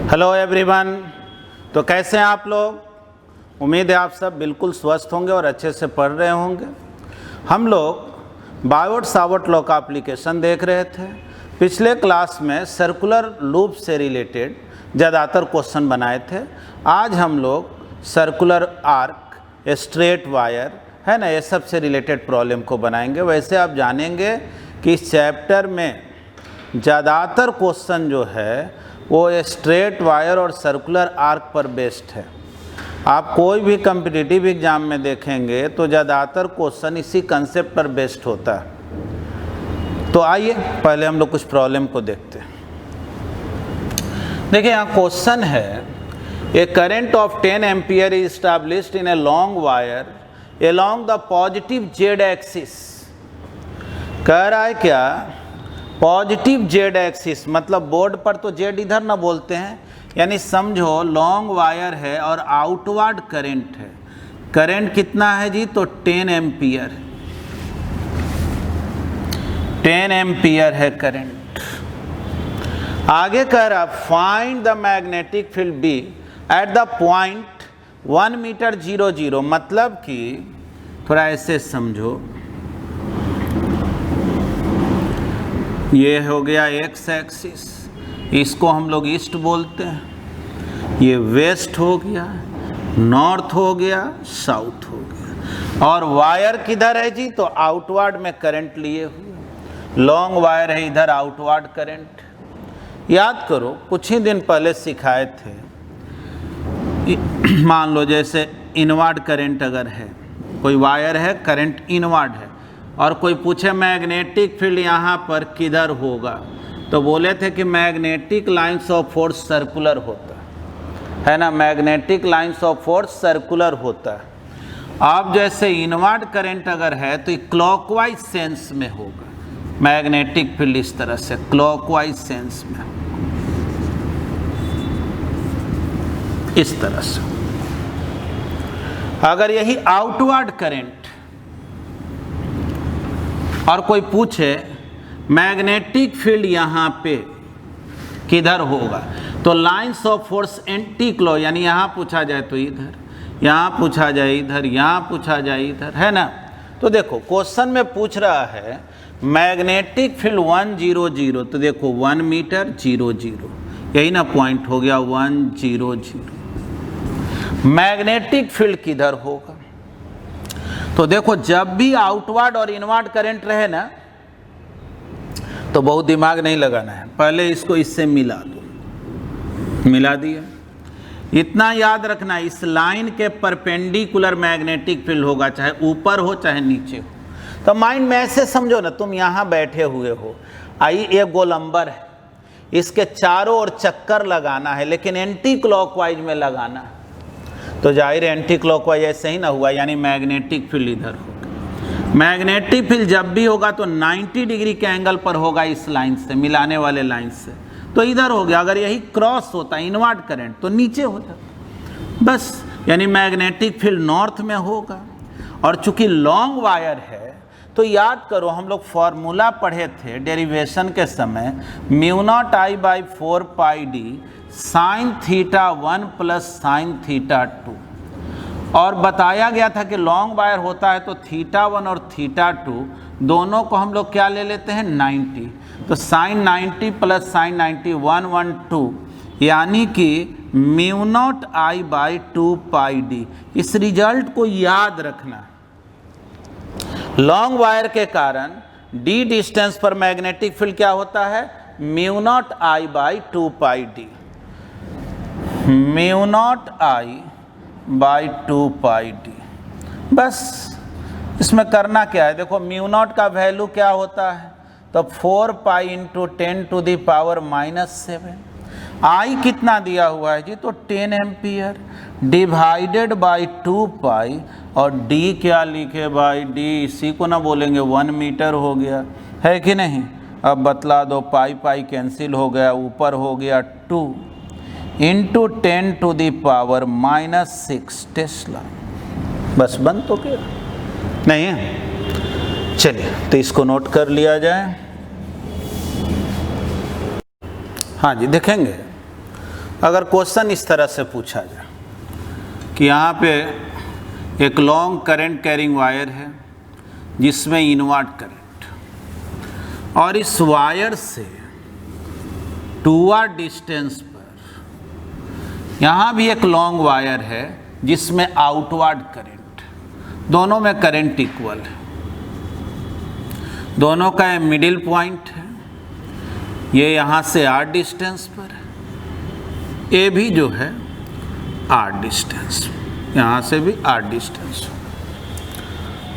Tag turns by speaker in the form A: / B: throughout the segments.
A: Hello everyone. तो कैसे हैं आप लोग? उम्मीद है आप सब बिल्कुल स्वस्थ होंगे और अच्छे से पढ़ रहे होंगे। हम लोग बायोट सावर्ट लॉ का एप्लीकेशन देख रहे थे। पिछले क्लास में सर्कुलर लूप से रिलेटेड ज़्यादातर क्वेश्चन बनाए थे। आज हम लोग सर्कुलर आर्क, स्ट्रेट वायर है ना, ये सब से रिलेटेड प्रॉब्लम को बनाएंगे। वैसे आप जानेंगे कि इस चैप्टर में ज़्यादातर क्वेश्चन जो है वो स्ट्रेट वायर और सर्कुलर आर्क पर बेस्ड है। आप कोई भी कम्पिटिटिव एग्जाम में देखेंगे तो ज़्यादातर क्वेश्चन इसी कंसेप्ट पर बेस्ड होता है। तो आइए पहले हम लोग कुछ प्रॉब्लम को देखते हैं। देखिए यहाँ क्वेश्चन है, a current of 10 ampere is established in a long wire along the positive z axis. कह रहा है क्या, पॉजिटिव जेड एक्सिस मतलब बोर्ड पर तो जेड इधर ना बोलते हैं, यानी समझो लॉन्ग वायर है और आउटवर्ड करंट है। करंट कितना है जी? तो 10 एम्पियर, 10 एम्पियर है करंट। आगे कह रहा find the magnetic field be at the point 1 metre 0 0। मतलब कि थोड़ा ऐसे समझो, ये हो गया एक्स एक्सिस, इसको हम लोग ईस्ट बोलते हैं। ये वेस्ट हो गया, नॉर्थ हो गया, साउथ हो गया। और वायर किधर है जी? तो आउटवर्ड में करंट लिए हुए। लॉन्ग वायर है, इधर आउटवर्ड करंट। याद करो कुछ ही दिन पहले सिखाए थे, मान लो जैसे इनवर्ड करंट अगर है, कोई वायर है, करंट इनवर्ड है, और कोई पूछे मैग्नेटिक फील्ड यहाँ पर किधर होगा, तो बोले थे कि magnetic lines of force circular होता है ना, magnetic lines of force circular होता है। अब जैसे इनवर्ड करंट अगर है तो क्लॉकवाइज सेंस में होगा मैग्नेटिक फील्ड, इस तरह से क्लॉकवाइज सेंस में, इस तरह से। अगर यही आउटवर्ड करंट और कोई पूछे मैग्नेटिक फील्ड यहाँ पे किधर होगा, तो लाइंस ऑफ फोर्स एंटी क्लो, यानी यहाँ पूछा जाए तो इधर, यहाँ पूछा जाए इधर, यहाँ पूछा जाए इधर, है ना। तो देखो क्वेश्चन में पूछ रहा है मैग्नेटिक फील्ड 1 0 0, तो देखो 1 मीटर 0 0, यही ना पॉइंट हो गया 1 0 0। मैग्नेटिक फील्ड किधर होगा? तो देखो जब भी आउटवर्ड और इनवर्ड करंट रहे ना, तो बहुत दिमाग नहीं लगाना है, पहले इसको इससे मिला दो। मिला दिया, इतना याद रखना, इस लाइन के परपेंडिकुलर मैग्नेटिक फील्ड होगा, चाहे ऊपर हो चाहे नीचे हो। तो माइंड में ऐसे समझो ना, तुम यहाँ बैठे हुए हो, आई एक गोलंबर है, इसके चारों ओर चक्कर लगाना है, लेकिन एंटी क्लॉकवाइज में लगाना है। तो जाहिर है एंटी क्लॉकवाइज ऐसे ही ना हुआ, यानी मैग्नेटिक फील्ड इधर होगा। मैग्नेटिक फील्ड जब भी होगा तो 90 डिग्री के एंगल पर होगा इस लाइन से, मिलाने वाले लाइन से, तो इधर हो गया। अगर यही क्रॉस होता इनवर्ड करंट तो नीचे हो जाता बस, यानी मैग्नेटिक फील्ड नॉर्थ में होगा। और चूंकि लॉन्ग वायर है तो याद करो हम लोग फॉर्मूला पढ़े थे डेरिवेशन के समय, μ0I/4 πd sine theta 1 plus sine theta 2, और बताया गया था कि लॉन्ग वायर होता है तो थीटा 1 और थीटा 2 दोनों को हम लोग क्या ले लेते हैं 90, तो साइन 90 प्लस साइन 90 112, यानी कि μ0I/2 πd। इस रिजल्ट को याद रखना। लॉन्ग वायर के कारण d डिस्टेंस पर मैग्नेटिक फील्ड क्या होता है? μ0I/2 πd, μ0I/2 πd। बस इसमें करना क्या है, देखो μ0 का वैल्यू क्या होता है, तो 4 pi into 10 to the power -7। I कितना दिया हुआ है जी? तो 10 एम्पियर डिवाइडेड बाई 2 पाई, और डी क्या लिखे भाई? डी इसी को ना बोलेंगे 1 मीटर हो गया, है कि नहीं? अब बतला दो, पाई पाई कैंसिल हो गया, ऊपर हो गया 2 into 10 to the power -6 tesla. बस बंद तो क्या नहीं है? चलिए तो इसको नोट कर लिया जाए। हाँ जी देखेंगे अगर क्वेश्चन इस तरह से पूछा जाए कि यहाँ पे एक लॉन्ग करंट कैरिंग वायर है जिसमें इनवर्ट करंट, और इस वायर से 2r डिस्टेंस पर यहाँ भी एक लॉन्ग वायर है जिसमें आउटवर्ड करंट, दोनों में करंट इक्वल है, दोनों का मिडिल पॉइंट है, ये यहाँ से r डिस्टेंस पर है, ये भी जो है r डिस्टेंस, यहाँ से भी r डिस्टेंस।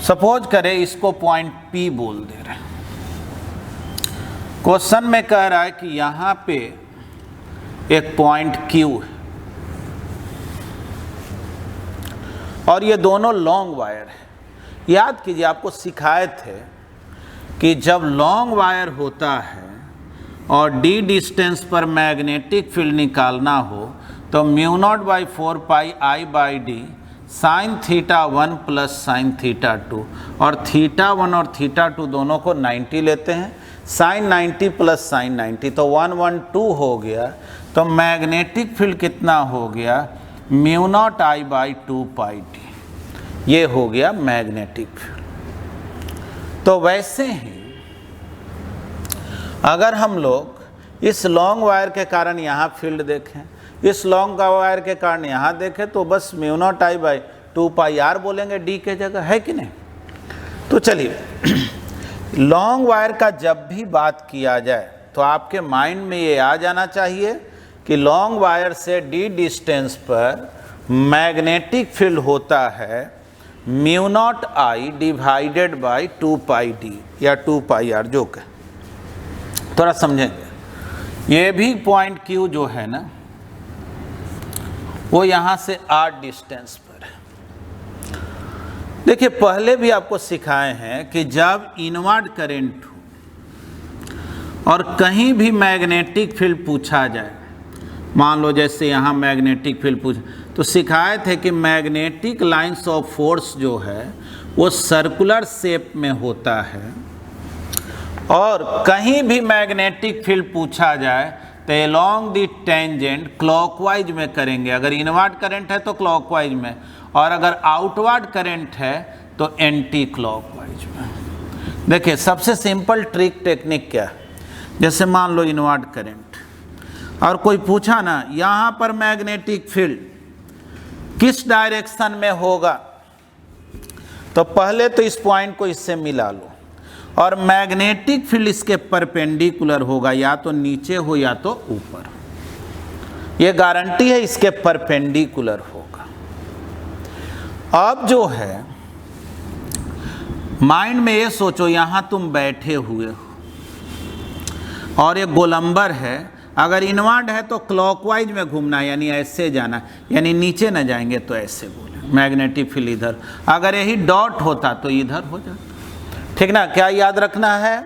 A: सपोज करें इसको पॉइंट P बोल दे रहे हैं। क्वेश्चन में कह रहा है कि यहाँ पे एक पॉइंट Q है और ये दोनों लॉन्ग वायर है। याद कीजिए, आपको सिखाए थे कि जब लॉन्ग वायर होता है और d डिस्टेंस पर मैग्नेटिक फील्ड निकालना हो तो mu not by 4 pi I by D sine theta 1 plus sine theta 2, और थीटा 1 और थीटा 2 दोनों को 90 लेते हैं, साइन 90 प्लस साइन 90 तो 112 हो गया। तो मैग्नेटिक फील्ड कितना हो गया, mu not I by 2 pi D, ये हो गया मैग्नेटिक फील्ड। तो वैसे ही अगर हम लोग इस लॉन्ग वायर के कारण यहाँ फील्ड देखें, इस लॉन्ग वायर के कारण यहाँ देखें, तो बस mu naught I by 2 pi r बोलेंगे d के जगह, है कि नहीं। तो चलिए लॉन्ग वायर का जब भी बात किया जाए तो आपके माइंड में ये आ जाना चाहिए कि लॉन्ग वायर से d डिस्टेंस पर मैग्नेटिक फील्ड होता है mu not I divided by 2 pi d या 2 पाई r, जो कि थोड़ा समझेंगे। ये भी पॉइंट Q जो है ना, वो यहाँ से r डिस्टेंस पर है। देखिए पहले भी आपको सिखाए हैं कि जब इनवर्ट करंट हो और कहीं भी मैग्नेटिक फील्ड पूछा जाए, मान लो जैसे यहाँ मैग्नेटिक फील्ड पूछा, तो सिखाए थे कि मैग्नेटिक लाइंस ऑफ फोर्स जो है वो सर्कुलर शेप में होता है, और कहीं भी मैग्नेटिक फील्ड पूछा जाए तो अलोंग द टेंजेंट क्लॉकवाइज में करेंगे। अगर इनवर्ट करंट है तो क्लॉकवाइज में, और अगर आउटवर्ड करंट है तो एंटी क्लॉकवाइज में। देखिए सबसे सिंपल ट्रिक टेक्निक क्या है, जैसे मान लो इनवर्ट करंट और कोई पूछा ना यहाँ पर मैग्नेटिक फील्ड किस डायरेक्शन में होगा, तो पहले तो इस पॉइंट को इससे मिला लो, और मैग्नेटिक फील्ड इसके परपेंडिकुलर होगा, या तो नीचे हो या तो ऊपर, ये गारंटी है इसके परपेंडिकुलर होगा। अब जो है माइंड में ये सोचो, यहाँ तुम बैठे हुए हो और ये गोलंबर है, अगर इनवर्ट है तो क्लॉकवाइज में घूमना, यानी ऐसे जाना, यानी नीचे न जाएंगे तो ऐसे बोले मैग्नेटिक फील्ड इधर, अगर यही डॉट होता तो इधर हो जाता, ठीक ना। क्या याद रखना है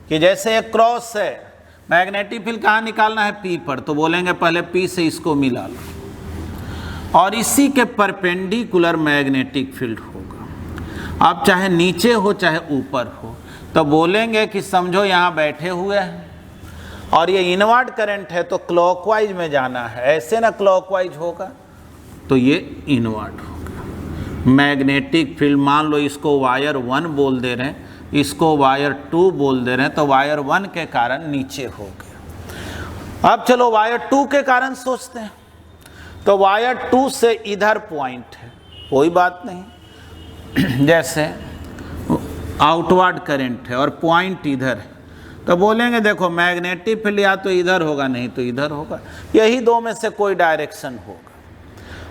A: कि जैसे एक क्रॉस है, मैग्नेटिक फील्ड कहाँ निकालना है, P पर, तो बोलेंगे पहले P से इसको मिला लो, और इसी के परपेंडिकुलर मैग्नेटिक फील्ड होगा। अब चाहे नीचे हो चाहे ऊपर हो, तो बोलेंगे कि समझो यहाँ बैठे हुए हैं और ये इनवर्ट करंट है तो क्लॉकवाइज में जाना है, ऐसे ना क्लॉकवाइज होगा, तो ये इनवर्ट होगा। मैग्नेटिक फील्ड मान लो इसको वायर 1 बोल दे रहे हैं, इसको वायर 2 बोल दे रहे हैं, तो वायर 1 के कारण नीचे हो गया। अब चलो वायर 2 के कारण सोचते हैं, तो वायर 2 से इधर पॉइंट है, कोई बात नहीं, जैसे आउटवर्ड करंट है और पॉइंट इधर है, तो बोलेंगे देखो मैग्नेटिक फील्ड या तो इधर होगा नहीं तो इधर होगा, यही दो में से कोई डायरेक्शन होगा।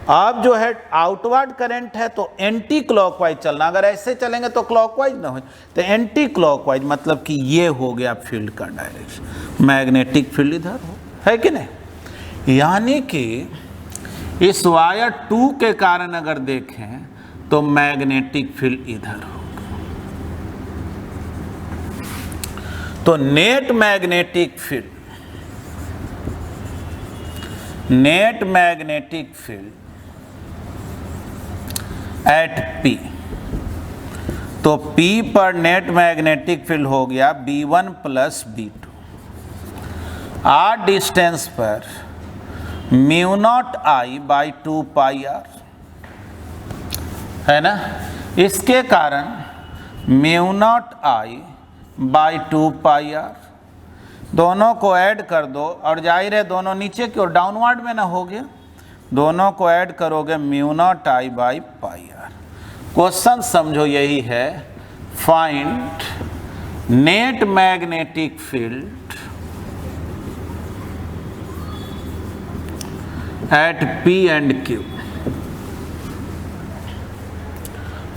A: अब जो है आउटवर्ड करंट है तो एंटी क्लॉकवाइज चलना, अगर ऐसे चलेंगे तो क्लॉकवाइज ना हो, तो एंटी क्लॉकवाइज मतलब कि ये हो गया फील्ड का डायरेक्शन, मैग्नेटिक फील्ड इधर हो, है कि नहीं। यानी कि इस वायर 2 के कारण अगर देखें तो मैग्नेटिक फील्ड इधर होगा, तो net magnetic field at P, तो P पर नेट मैग्नेटिक फील्ड हो गया B1 plus B2। R distance पर mu not I by 2 pi r, है ना। इसके कारण mu not I by 2 pi r, दोनों को ऐड कर दो और जाहिर है दोनों नीचे की ओर डाउनवर्ड में ना हो गया, दोनों को ऐड करोगे mu not I by pi r. Question समझो यही है, find net magnetic field at P and Q।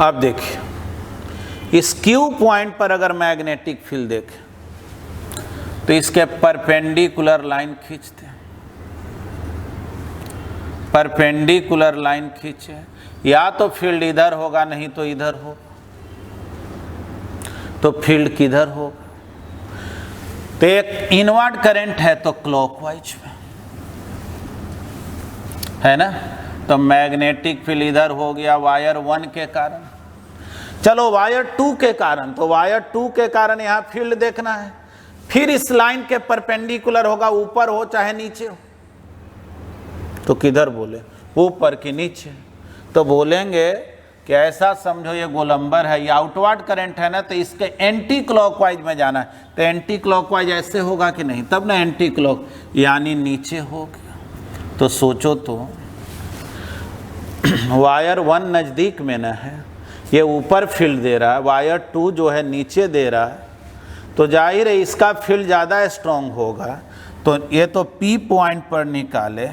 A: अब देखिए इस Q पॉइंट पर अगर मैग्नेटिक फील्ड देखें तो इसके परपेंडिकुलर लाइन खींचते हैं, परपेंडिकुलर लाइन खींचे, या तो फील्ड इधर होगा नहीं तो इधर हो, तो फील्ड किधर होगा, तो एक इनवर्ड करंट है तो क्लॉकवाइज में, है ना। तो मैग्नेटिक फील्ड इधर हो गया वायर 1 के कारण। चलो वायर 2 के कारण, तो वायर 2 के कारण यहां फील्ड देखना है, फिर इस लाइन के परपेंडिकुलर होगा, ऊपर हो चाहे नीचे हो, तो किधर बोले, ऊपर कि नीचे। तो बोलेंगे कि ऐसा समझो ये गोलंबर है, ये आउटवर्ड करंट है ना, तो इसके एंटी क्लॉकवाइज में जाना है, तो एंटी क्लॉकवाइज ऐसे होगा कि नहीं, तब ना एंटी क्लॉक, यानी नीचे हो गया। तो सोचो तो वायर 1 नज़दीक में ना है, ये ऊपर फील्ड दे रहा है, वायर 2 जो है नीचे दे रहा है, तो जाहिर है इसका फील्ड ज़्यादा स्ट्रॉन्ग होगा। तो ये तो P पॉइंट पर निकाले,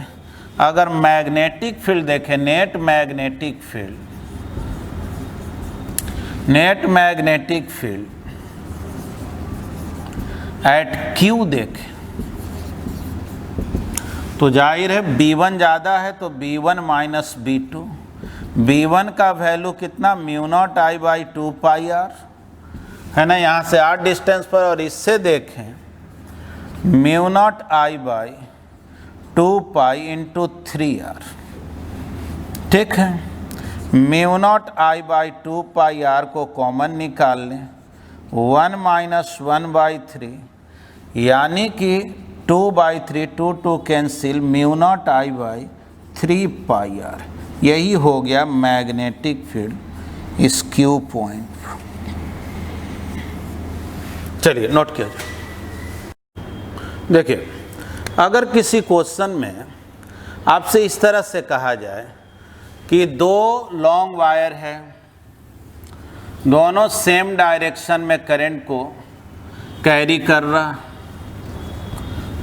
A: अगर मैग्नेटिक फील्ड देखें, net magnetic field eight Q देखें, तो जाहिर है B1 ज़्यादा है, तो B1 माइनस B2, B1 का वैल्यू कितना, mu not I by 2 pi r, है ना, यहाँ से R डिस्टेंस पर, और इससे देखें mu not I by 2 pi into 3R, ठीक है। Mu not I by 2 pi r को कॉमन निकाल लें, 1 माइनस 1 बाई 3, यानी कि 2/3, 2 cancel, mu not I by 3 pi r. यही हो गया मैग्नेटिक फील्ड इस Q पॉइंट। चलिए नोट किया जाए। देखिए अगर किसी क्वेश्चन में आपसे इस तरह से कहा जाए कि 2 लॉन्ग वायर है, दोनों सेम डायरेक्शन में करंट को कैरी कर रहा,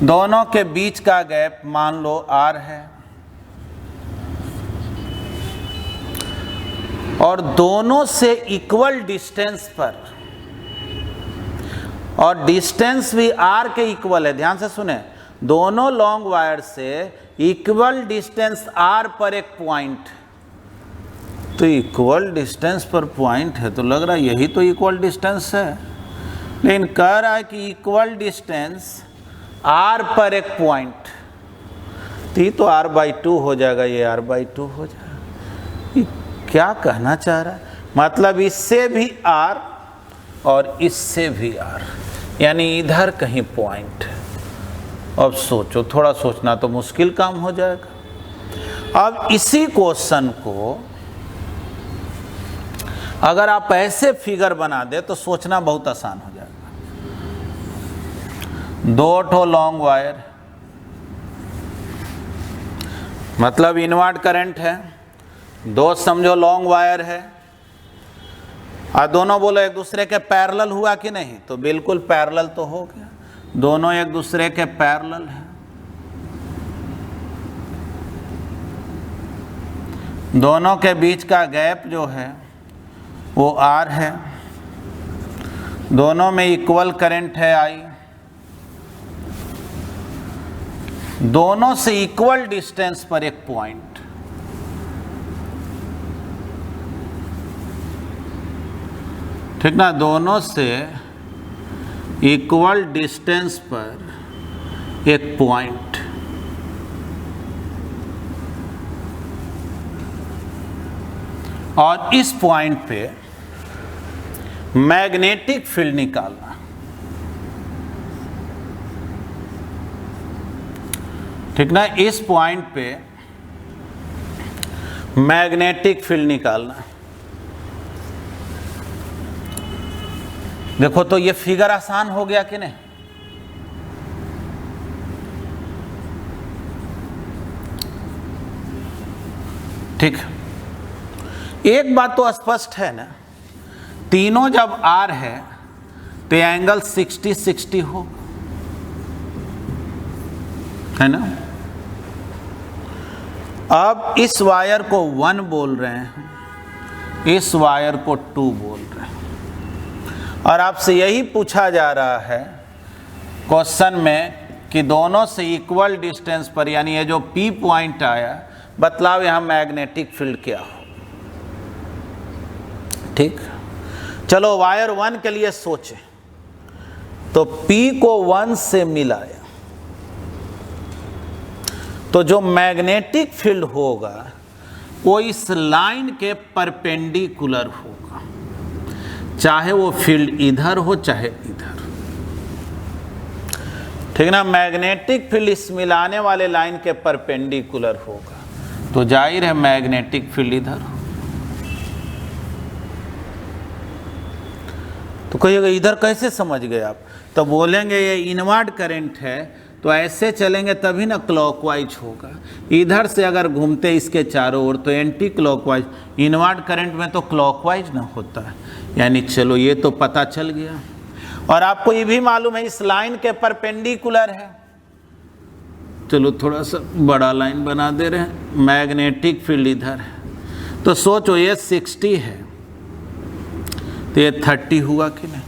A: दोनों के बीच का गैप मान लो R है, और दोनों से इक्वल डिस्टेंस पर, और डिस्टेंस भी R के इक्वल है, ध्यान से सुने, दोनों लॉन्ग वायर से इक्वल डिस्टेंस R पर एक पॉइंट, तो इक्वल डिस्टेंस पर पॉइंट है, तो लग रहा है यही तो इक्वल डिस्टेंस है, लेकिन कह रहा है कि इक्वल डिस्टेंस R पर एक पॉइंट, तो R/2 हो जाएगा, ये R/2 हो जाएगा। ये क्या कहना चाह रहा है, मतलब इससे भी R और इससे भी R, यानी इधर कहीं पॉइंट है। अब सोचो, थोड़ा सोचना तो मुश्किल काम हो जाएगा। अब इसी क्वेश्चन को अगर आप ऐसे फिगर बना दे तो सोचना बहुत आसान हो जाएगा। 2 ठो लॉन्ग वायर, मतलब इनवर्ड करंट है, 2 समझो लॉन्ग वायर है, और दोनों बोलो एक दूसरे के पैरेलल हुआ कि नहीं, तो बिल्कुल पैरेलल तो हो गया, दोनों एक दूसरे के पैरेलल हैं। दोनों के बीच का गैप जो है वो R है, दोनों में इक्वल करंट है I, दोनों से इक्वल डिस्टेंस पर एक पॉइंट, ठीक ना, दोनों से इक्वल डिस्टेंस पर एक पॉइंट, और इस पॉइंट पे मैग्नेटिक फील्ड निकालना। ठीक ना। इस पॉइंट पे मैग्नेटिक फील्ड निकालना। देखो तो ये फिगर आसान हो गया कि नहीं? ठीक। एक बात तो स्पष्ट है ना, तीनों जब आर है तो एंगल 60-60 हो, है ना। अब इस वायर को 1 बोल रहे हैं, इस वायर को 2 बोल रहे हैं, और आपसे यही पूछा जा रहा है क्वेश्चन में कि दोनों से इक्वल डिस्टेंस पर, यानी ये जो P पॉइंट आया, बतलाओ यहाँ मैग्नेटिक फील्ड क्या हो। ठीक, चलो वायर 1 के लिए सोचें तो P को 1 से मिलाया तो जो मैग्नेटिक फील्ड होगा वो इस लाइन के परपेंडिकुलर होगा, चाहे वो फील्ड इधर हो चाहे इधर। ठीक ना, मैग्नेटिक फील्ड इस मिलाने वाले लाइन के परपेंडिकुलर होगा, तो जाहिर है मैग्नेटिक फील्ड इधर हो। तो कहिएगा इधर कैसे समझ गए आप? तो बोलेंगे ये इनवर्ड करंट है, तो ऐसे चलेंगे तभी ना क्लॉकवाइज होगा। इधर से अगर घूमते इसके चारों ओर तो एंटी क्लॉकवाइज, इनवर्ड करंट में तो क्लॉकवाइज ना होता है। यानी चलो ये तो पता चल गया, और आपको ये भी मालूम है इस लाइन के परपेंडिकुलर है। चलो थोड़ा सा बड़ा लाइन बना दे रहे हैं, मैग्नेटिक फील्ड इधर है, तो सोचो ये 60 है तो ये 30 हुआ कि नहीं,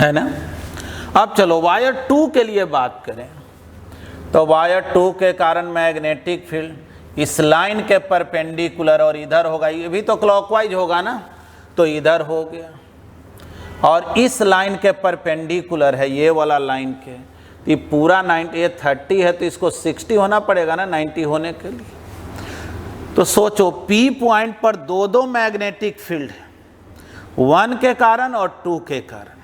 A: है ना। अब चलो वायर 2 के लिए बात करें, तो वायर 2 के कारण मैग्नेटिक फील्ड इस लाइन के परपेंडिकुलर और इधर होगा, ये भी तो क्लॉकवाइज होगा ना, तो इधर हो गया। और इस लाइन के परपेंडिकुलर है ये वाला लाइन के, ये पूरा 90, ये 30 है तो इसको 60 होना पड़ेगा ना 90 होने के लिए। तो सोचो P पॉइंट पर दो मैग्नेटिक फील्ड है, 1 के कारण और 2 के कारण।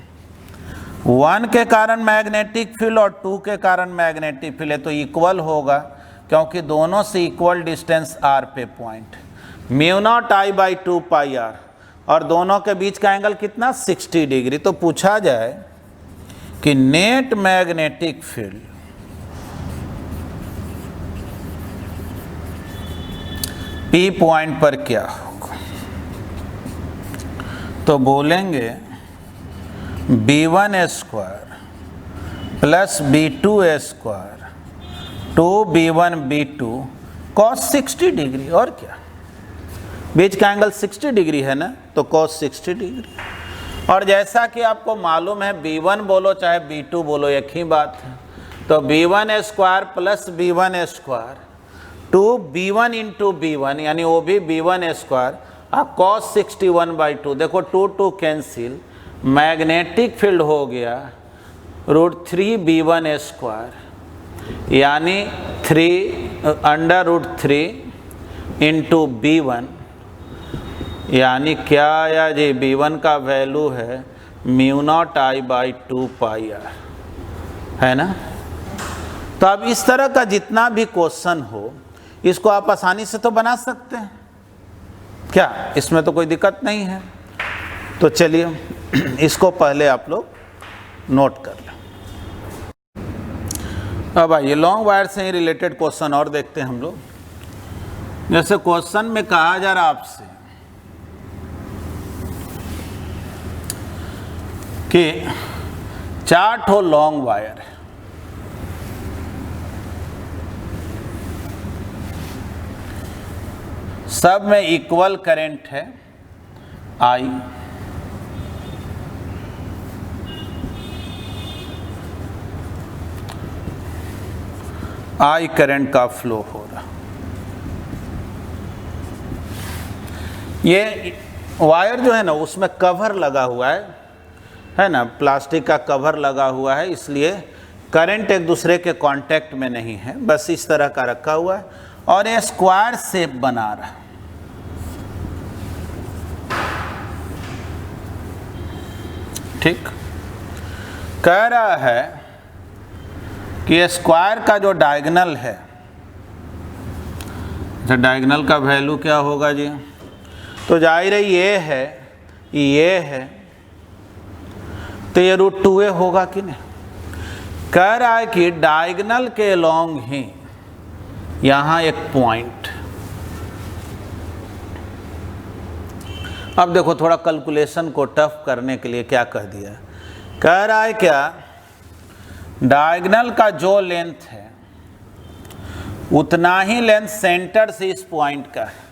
A: 1 के कारण मैग्नेटिक फील्ड और 2 के कारण मैग्नेटिक फील्ड है, तो इक्वल होगा क्योंकि दोनों से इक्वल डिस्टेंस r पे पॉइंट, μ0I/2πr, और दोनों के बीच का एंगल कितना 60 डिग्री। तो पूछा जाए कि net magnetic field P point पर क्या होगा, तो बोलेंगे b1 square plus b2 square 2b1 b2 cos 60 degree, और क्या, बीच का एंगल 60 डिग्री है ना, तो cos 60 डिग्री। और जैसा कि आपको मालूम है b1 बोलो चाहे b2 बोलो एक ही बात है, तो b1 square plus b1 square 2b1 into b1, यानी वो भी b1 स्क्वायर cos 61/2। देखो 2 कैंसिल, मैग्नेटिक फील्ड हो गया √3b1 स्क्वायर, यानी 3 इंटू b1, यानी क्या आया जी, b1 का वैल्यू है μ0I/2πr, है ना। तो अब इस तरह का जितना भी क्वेश्चन हो इसको आप आसानी से तो बना सकते हैं क्या, इसमें तो कोई दिक्कत नहीं है। तो चलिए इसको पहले आप लोग नोट कर लें। अब आइए लॉन्ग वायर से ही रिलेटेड क्वेश्चन और देखते हैं हम लोग। जैसे क्वेश्चन में कहा जा रहा आपसे कि 4 ठो लॉन्ग वायर है, सब में इक्वल करंट है I, करंट का फ्लो हो रहा। ये वायर जो है ना उसमें कवर लगा हुआ है ना, प्लास्टिक का कवर लगा हुआ है, इसलिए करंट एक दूसरे के कांटेक्ट में नहीं है, बस इस तरह का रखा हुआ है और ये स्क्वायर शेप बना रहा है। ठीक, कह रहा है कि स्क्वायर का जो डायगोनल है, अच्छा डायगोनल का वैल्यू क्या होगा जी, तो जाहिर है ये है, ये है, तो ये √2a होगा कि नहीं। कह रहा है कि डायगोनल के अलोंग ही यहाँ एक पॉइंट, अब देखो थोड़ा कैलकुलेशन को टफ करने के लिए क्या कह दिया, कह रहा है क्या, डायगोनल का जो लेंथ है उतना ही लेंथ सेंटर से इस पॉइंट का है।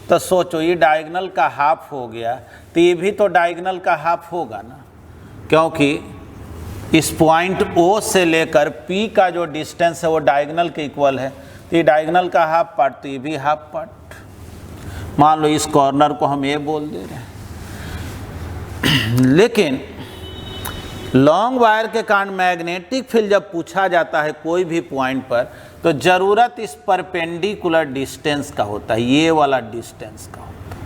A: तो सोचो ये डायगोनल का हाफ हो गया, तो ये भी तो डायगोनल का हाफ होगा ना, क्योंकि इस पॉइंट O से लेकर P का जो डिस्टेंस है वो डायगोनल के इक्वल है, तो ये डायगोनल का हाफ पार्ट, तो ये भी हाफ पार्ट। मान लो इस कॉर्नर को हम A बोल दे रहे हैं। लेकिन लॉन्ग वायर के कारण मैग्नेटिक फील्ड जब पूछा जाता है कोई भी पॉइंट पर, तो ज़रूरत इस परपेंडिकुलर डिस्टेंस का होता है, ये वाला डिस्टेंस का होता है।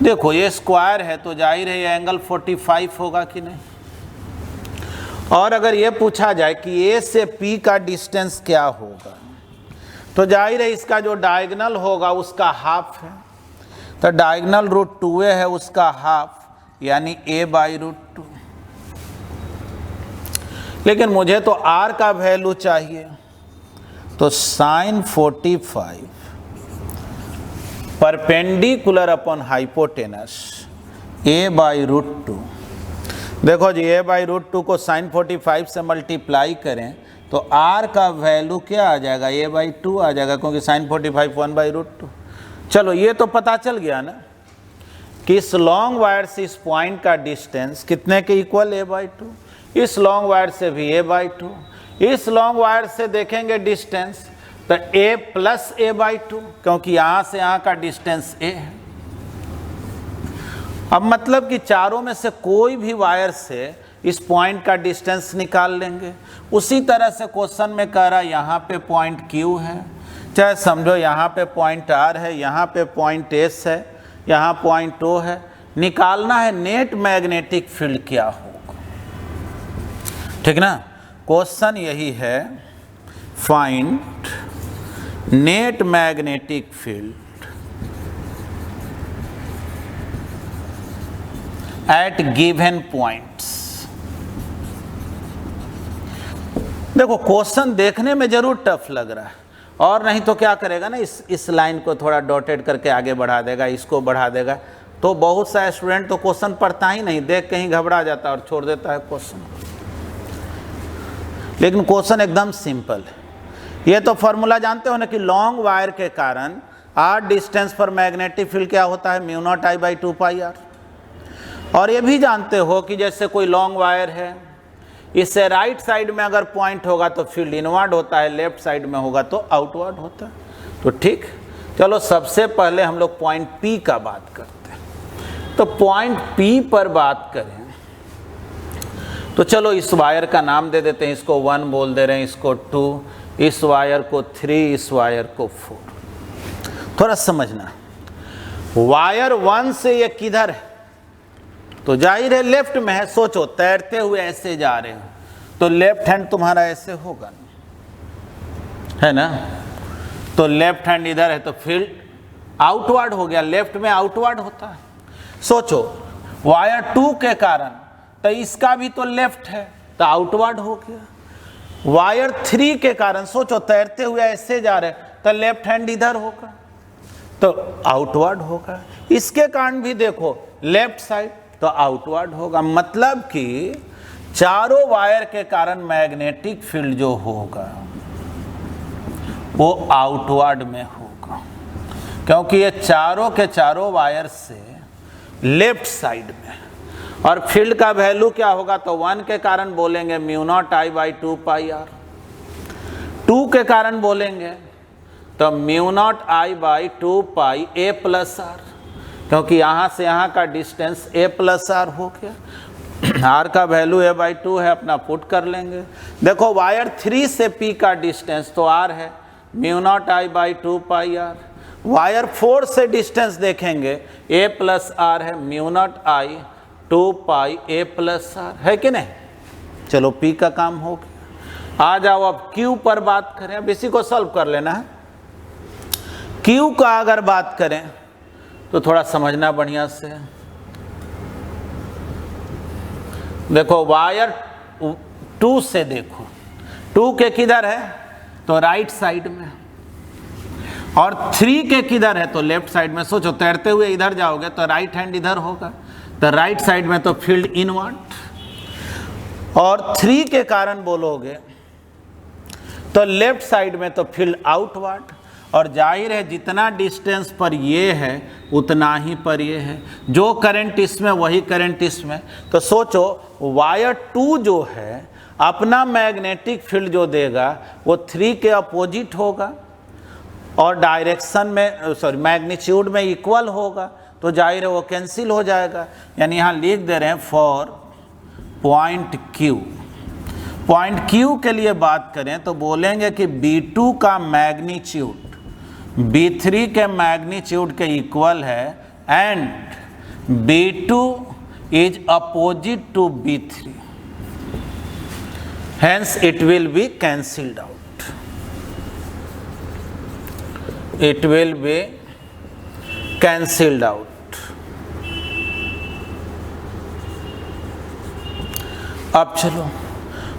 A: देखो ये स्क्वायर है तो जाहिर है ये एंगल 45 होगा कि नहीं। और अगर ये पूछा जाए कि A से P का डिस्टेंस क्या होगा, तो जाहिर है इसका जो डायगोनल होगा उसका हाफ है, तो डायगोनल √2a है उसका हाफ, यानी a/√2। लेकिन मुझे तो r का वैल्यू चाहिए, तो sin 45 perpendicular upon hypotenuse a/√2। देखो जी a/√2 को sin 45 से मल्टीप्लाई करें तो r का वैल्यू क्या आ जाएगा, a/2 आ जाएगा, क्योंकि sin 45 1/√2। चलो ये तो पता चल गया ना कि इस लॉन्ग वायर से इस पॉइंट का डिस्टेंस कितने के इक्वल, a/2। इस लॉन्ग वायर से भी a/2, इस लॉन्ग वायर से देखेंगे डिस्टेंस तो a + a/2, क्योंकि यहाँ से यहाँ का डिस्टेंस a है। अब मतलब कि चारों में से कोई भी वायर से इस पॉइंट का डिस्टेंस निकाल लेंगे। उसी तरह से क्वेश्चन में कह रहा है यहाँ पे पॉइंट Q है, चाहे समझो यहाँ पे पॉइंट R है, यहाँ पे पॉइंट S है, यहाँ पॉइंट O है। निकालना है नेट मैग्नेटिक फील्ड क्या होगा, ठीक ना। क्वेश्चन यही है, find net magnetic field eight given points. देखो क्वेश्चन देखने में जरूर टफ लग रहा है, और नहीं तो क्या करेगा ना, इस लाइन को थोड़ा डॉटेड करके आगे बढ़ा देगा, इसको बढ़ा देगा, तो बहुत सा स्टूडेंट तो क्वेश्चन पढ़ता ही नहीं, देख कहीं घबरा जाता है और छोड़ देता है क्वेश्चन। लेकिन क्वेश्चन एकदम सिंपल है। ये तो फॉर्मूला जानते हो ना कि लॉन्ग वायर के कारण r डिस्टेंस पर मैग्नेटिक फील्ड क्या होता है, μ0I/2πr। और ये भी जानते हो कि जैसे कोई लॉन्ग वायर है, इससे राइट साइड में अगर पॉइंट होगा तो फील्ड इनवर्ड होता है, लेफ्ट साइड में होगा तो आउटवर्ड होता है। तो ठीक, चलो सबसे पहले हम लोग पॉइंट P का बात करते हैं। तो पॉइंट P पर बात करें तो चलो इस वायर का नाम दे देते हैं, इसको 1 बोल दे रहे हैं, इसको 2, इस वायर को 3, इस वायर को 4। थोड़ा समझना, वायर 1 से ये किधर है, तो जाहिर है लेफ्ट में है। सोचो तैरते हुए ऐसे जा रहे हो तो लेफ्ट हैंड तुम्हारा ऐसे होगा, है ना, तो लेफ्ट हैंड इधर है तो फील्ड आउटवर्ड हो गया, लेफ्ट में आउटवर्ड होता है। सोचो वायर 2 के कारण तो इसका भी तो लेफ्ट है तो आउटवर्ड हो गया। वायर 3 के कारण सोचो तैरते हुए ऐसे जा रहे तो लेफ्ट हैंड इधर होगा तो आउटवर्ड होगा। इसके कारण भी देखो लेफ्ट साइड तो आउटवर्ड होगा। मतलब कि चारों वायर के कारण मैग्नेटिक फील्ड जो होगा वो आउटवर्ड में होगा, क्योंकि ये चारों के चारों वायर से लेफ्ट साइड में। और फील्ड का वैल्यू क्या होगा, तो 1 के कारण बोलेंगे μ0I/2πr, 2 के कारण बोलेंगे तो μ0I/2πa+r, क्योंकि यहाँ से यहाँ का डिस्टेंस a+r हो गया। r का वैल्यू a/2 है, अपना पुट कर लेंगे। देखो वायर 3 से P का डिस्टेंस तो r है μ0I/2πr। वायर 4 से डिस्टेंस देखेंगे a+r है μ0I/2πa+r, है कि नहीं। चलो P का काम हो गया। आ जाओ अब Q पर बात करें, अब इसी को सॉल्व कर लेना है। Q का अगर बात करें तो थोड़ा समझना बढ़िया से। देखो वायर 2 से देखो, 2 के किधर है तो राइट साइड में, और 3 के किधर है तो लेफ्ट साइड में। सोचो तैरते हुए इधर जाओगे तो राइट हैंड इधर होगा, तो राइट साइड में तो फील्ड इनवर्ड, और 3 के कारण बोलोगे तो लेफ्ट साइड में तो फील्ड आउटवर्ड। और जाहिर है जितना डिस्टेंस पर ये है उतना ही पर ये है, जो करंट इसमें वही करंट इसमें। तो सोचो वायर 2 जो है अपना मैग्नेटिक फील्ड जो देगा वो 3 के अपोजिट होगा और डायरेक्शन में मैग्नीट्यूड में इक्वल होगा, तो जाहिर है वो कैंसिल हो जाएगा। यानी यहाँ लिख दे रहे हैं for point Q। Point Q के लिए बात करें तो बोलेंगे कि B2 का मैग्नीट्यूड B3 के मैग्नीट्यूड के इक्वल है and B2 is opposite to B3, hence it will be cancelled out. It will be cancelled out. अब चलो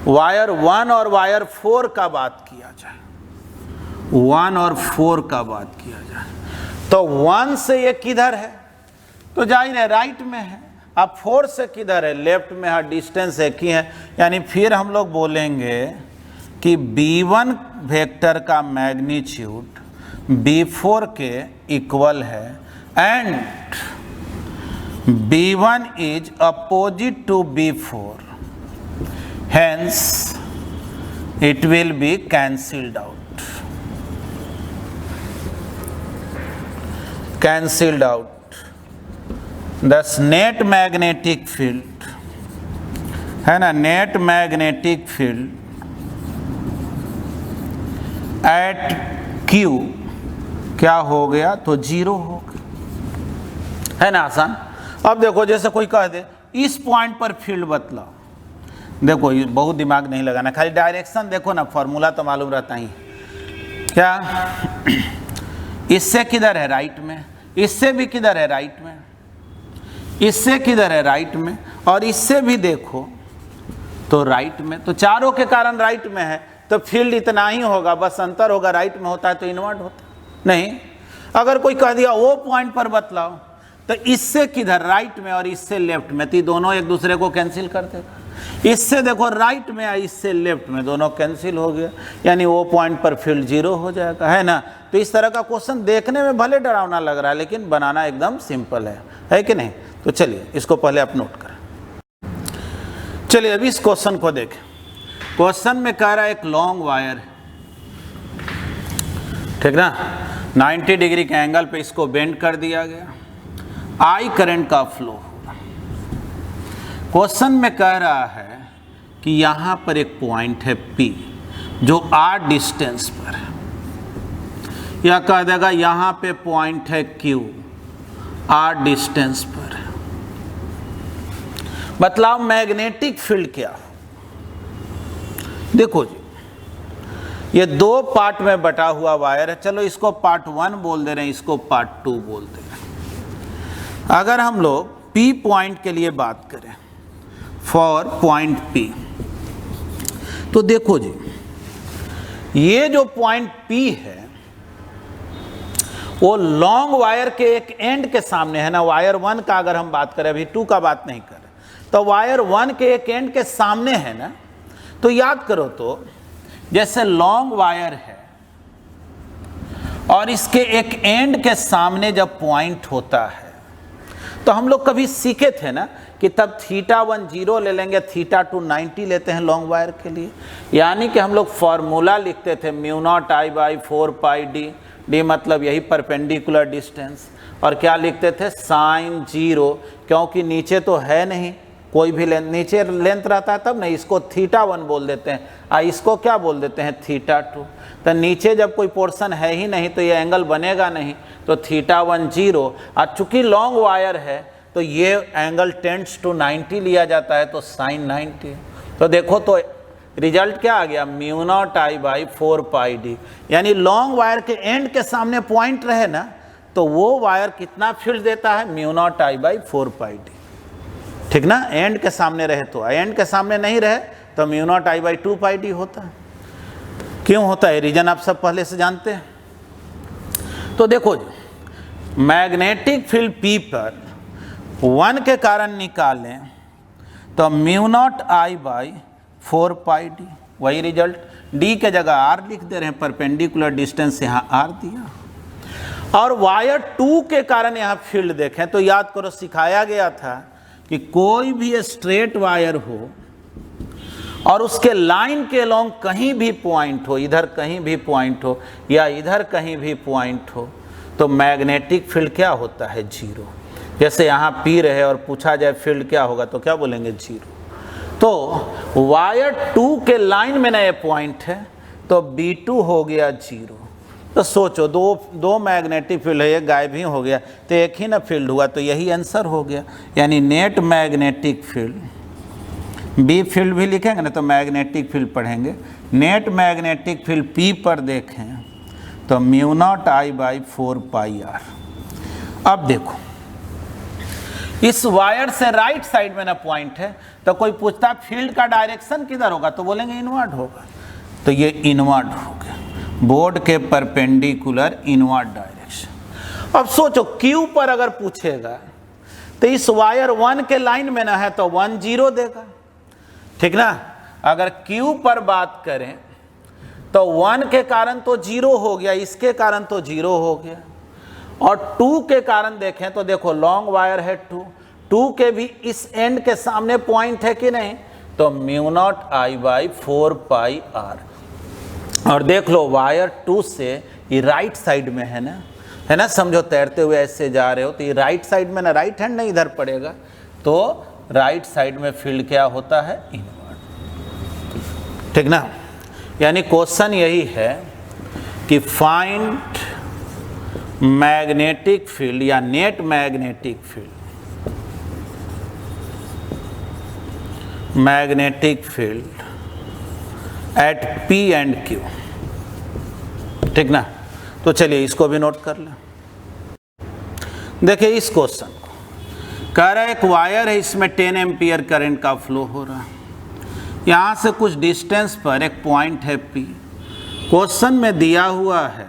A: वायर 1 और वायर 4 का बात किया जाए। 1 और 4 का बात किया जाए तो 1 से ये किधर है तो जाहिर है राइट में है, अब 4 से किधर है लेफ्ट में है, डिस्टेंस एक ही है। यानी फिर हम लोग बोलेंगे कि B1 वेक्टर का मैग्नीट्यूड B4 के इक्वल है and B1 is opposite to B4, hence it will be cancelled out. Cancelled out. Thus net magnetic field है ना, net magnetic field eight Q क्या हो गया तो 0 हो गया, है ना आसान। अब देखो जैसे कोई कह दे इस पॉइंट पर फील्ड बतलाओ, देखो ये बहुत दिमाग नहीं लगाना, खाली डायरेक्शन देखो ना, फॉर्मूला तो मालूम रहता ही क्या। इससे किधर है राइट में, इससे भी किधर है राइट में, इससे किधर है राइट में, और इससे भी देखो तो राइट में, तो चारों के कारण राइट में है तो फील्ड इतना ही होगा, बस अंतर होगा, राइट में होता है तो इनवर्ट होता नहीं। अगर कोई कह दिया वो पॉइंट पर बतलाओ तो इससे किधर राइट में और इससे लेफ्ट में, तो दोनों एक दूसरे को कैंसिल कर देगा। इससे देखो राइट में या इससे लेफ्ट में, दोनों कैंसिल हो गया, यानी वो पॉइंट पर फील्ड 0 हो जाएगा, है ना। तो इस तरह का क्वेश्चन देखने में भले डरावना लग रहा है लेकिन बनाना एकदम सिंपल है कि नहीं। तो चलिए इसको पहले आप नोट करें। चलिए अभी इस क्वेश्चन को देखें। क्वेश्चन में कह रहा है एक लॉन्ग वायर है, ठीक ना, 90 डिग्री के एंगल पे इसको बेंड कर दिया गया, आई करंट का फ्लो होगा। क्वेश्चन में कह रहा है कि यहाँ पर एक पॉइंट है P जो R डिस्टेंस पर है, या कह देगा यहाँ पे पॉइंट है Q R डिस्टेंस पर है। मतलब मैग्नेटिक फील्ड क्या हो। देखो जी ये 2 पार्ट में बटा हुआ वायर है, चलो इसको पार्ट 1 बोल दे रहे हैं, इसको पार्ट 2 बोल दे रहे हैं। अगर हम लोग P पॉइंट के लिए बात करें फॉर पॉइंट P, तो देखो जी ये जो पॉइंट P है वो लॉन्ग वायर के एक एंड के सामने है ना। वायर 1 का अगर हम बात करें, अभी 2 का बात नहीं करें, तो वायर 1 के एक एंड के सामने है ना। तो याद करो तो जैसे लॉन्ग वायर है और इसके एक एंड के सामने जब पॉइंट होता है तो हम लोग कभी सीखे थे ना कि तब θ1 0 ले लेंगे, θ2 90 लेते हैं लॉन्ग वायर के लिए। यानी कि हम लोग फॉर्मूला लिखते थे μ0I/4πd, d मतलब यही परपेंडिकुलर डिस्टेंस, और क्या लिखते थे sin 0, क्योंकि नीचे तो है नहीं कोई भी लेंथ, नीचे लेंथ रहता है तब नहीं, इसको θ1 बोल देते हैं, इसको क्या बोल देते हैं θ2। तो नीचे जब कोई पोर्शन है ही नहीं तो ये एंगल बनेगा नहीं, तो θ1 0, और चूंकि लॉन्ग वायर है तो ये एंगल टेंड्स टू 90 लिया जाता है, तो sin 90। तो देखो तो रिजल्ट क्या आ गया, mu not I by 4 pi D. यानी लॉन्ग वायर के एंड के सामने पॉइंट रहे ना, तो वो वायर कितना फील्ड देता है, mu not I by 4 pi D. ठीक ना, एंड के सामने रहे तो, एंड के सामने नहीं रहे तो mu not I by 2 pi D होता है। क्यों होता है, रीजन आप सब पहले से जानते हैं। तो देखो जी, मैग्नेटिक फील्ड P पर 1 के कारण निकालें तो mu not I by 4 pi D, वही रिजल्ट। D के जगह R लिख दे रहे हैं, परपेंडिकुलर डिस्टेंस यहाँ R दिया। और वायर 2 के कारण यहाँ फील्ड देखें तो याद करो, सिखाया गया था कि कोई भी स्ट्रेट वायर हो और उसके लाइन के लॉन्ग कहीं भी पॉइंट हो, इधर कहीं भी पॉइंट हो या इधर कहीं भी पॉइंट हो, तो मैग्नेटिक फील्ड क्या होता है, जीरो। जैसे यहाँ P रहे और पूछा जाए फील्ड क्या होगा तो क्या बोलेंगे, जीरो। तो वायर 2 के लाइन में नए पॉइंट है तो B2 हो गया जीरो। तो सोचो, दो मैग्नेटिक फील्ड है, ये गायब ही हो गया तो एक ही ना फील्ड हुआ, तो यही आंसर हो गया। यानी net magnetic field, B field भी लिखेंगे ना तो मैग्नेटिक फील्ड पढ़ेंगे। नेट मैग्नेटिक फील्ड P पर देखें तो mu not I by 4 pi r. अब देखो, इस वायर से राइट साइड में ना पॉइंट है, तो कोई पूछता फील्ड का डायरेक्शन किधर होगा तो बोलेंगे इनवर्ड होगा, तो ये इनवर्ड हो गया, बोर्ड के परपेंडिकुलर इनवर्ड डायरेक्शन। अब सोचो, Q पर अगर पूछेगा तो इस वायर 1 के लाइन में ना है तो 1 0 देगा, ठीक ना। अगर Q पर बात करें तो 1 के कारण तो 0 हो गया, इसके कारण तो 0 हो गया, और 2 के कारण देखें तो देखो लॉन्ग वायर है 2 के भी इस एंड के सामने पॉइंट है कि नहीं, तो mu not I by 4 pi r. और देख लो वायर 2 से ये राइट साइड में है ना, समझो तैरते हुए ऐसे जा रहे हो तो ये राइट साइड में ना, राइट हैंड नहीं इधर पड़ेगा, तो राइट साइड में फील्ड क्या होता है, इनवर्ड। ठीक ना। यानी क्वेश्चन यही है कि फाइंड मैग्नेटिक फील्ड या net magnetic field at P and Q। ठीक ना। तो चलिए इसको भी नोट कर लें। देखिए इस क्वेश्चन को कह रहा है, एक वायर है, इसमें 10 एम्पियर करंट का फ्लो हो रहा है, यहाँ से कुछ डिस्टेंस पर एक पॉइंट है P। क्वेश्चन में दिया हुआ है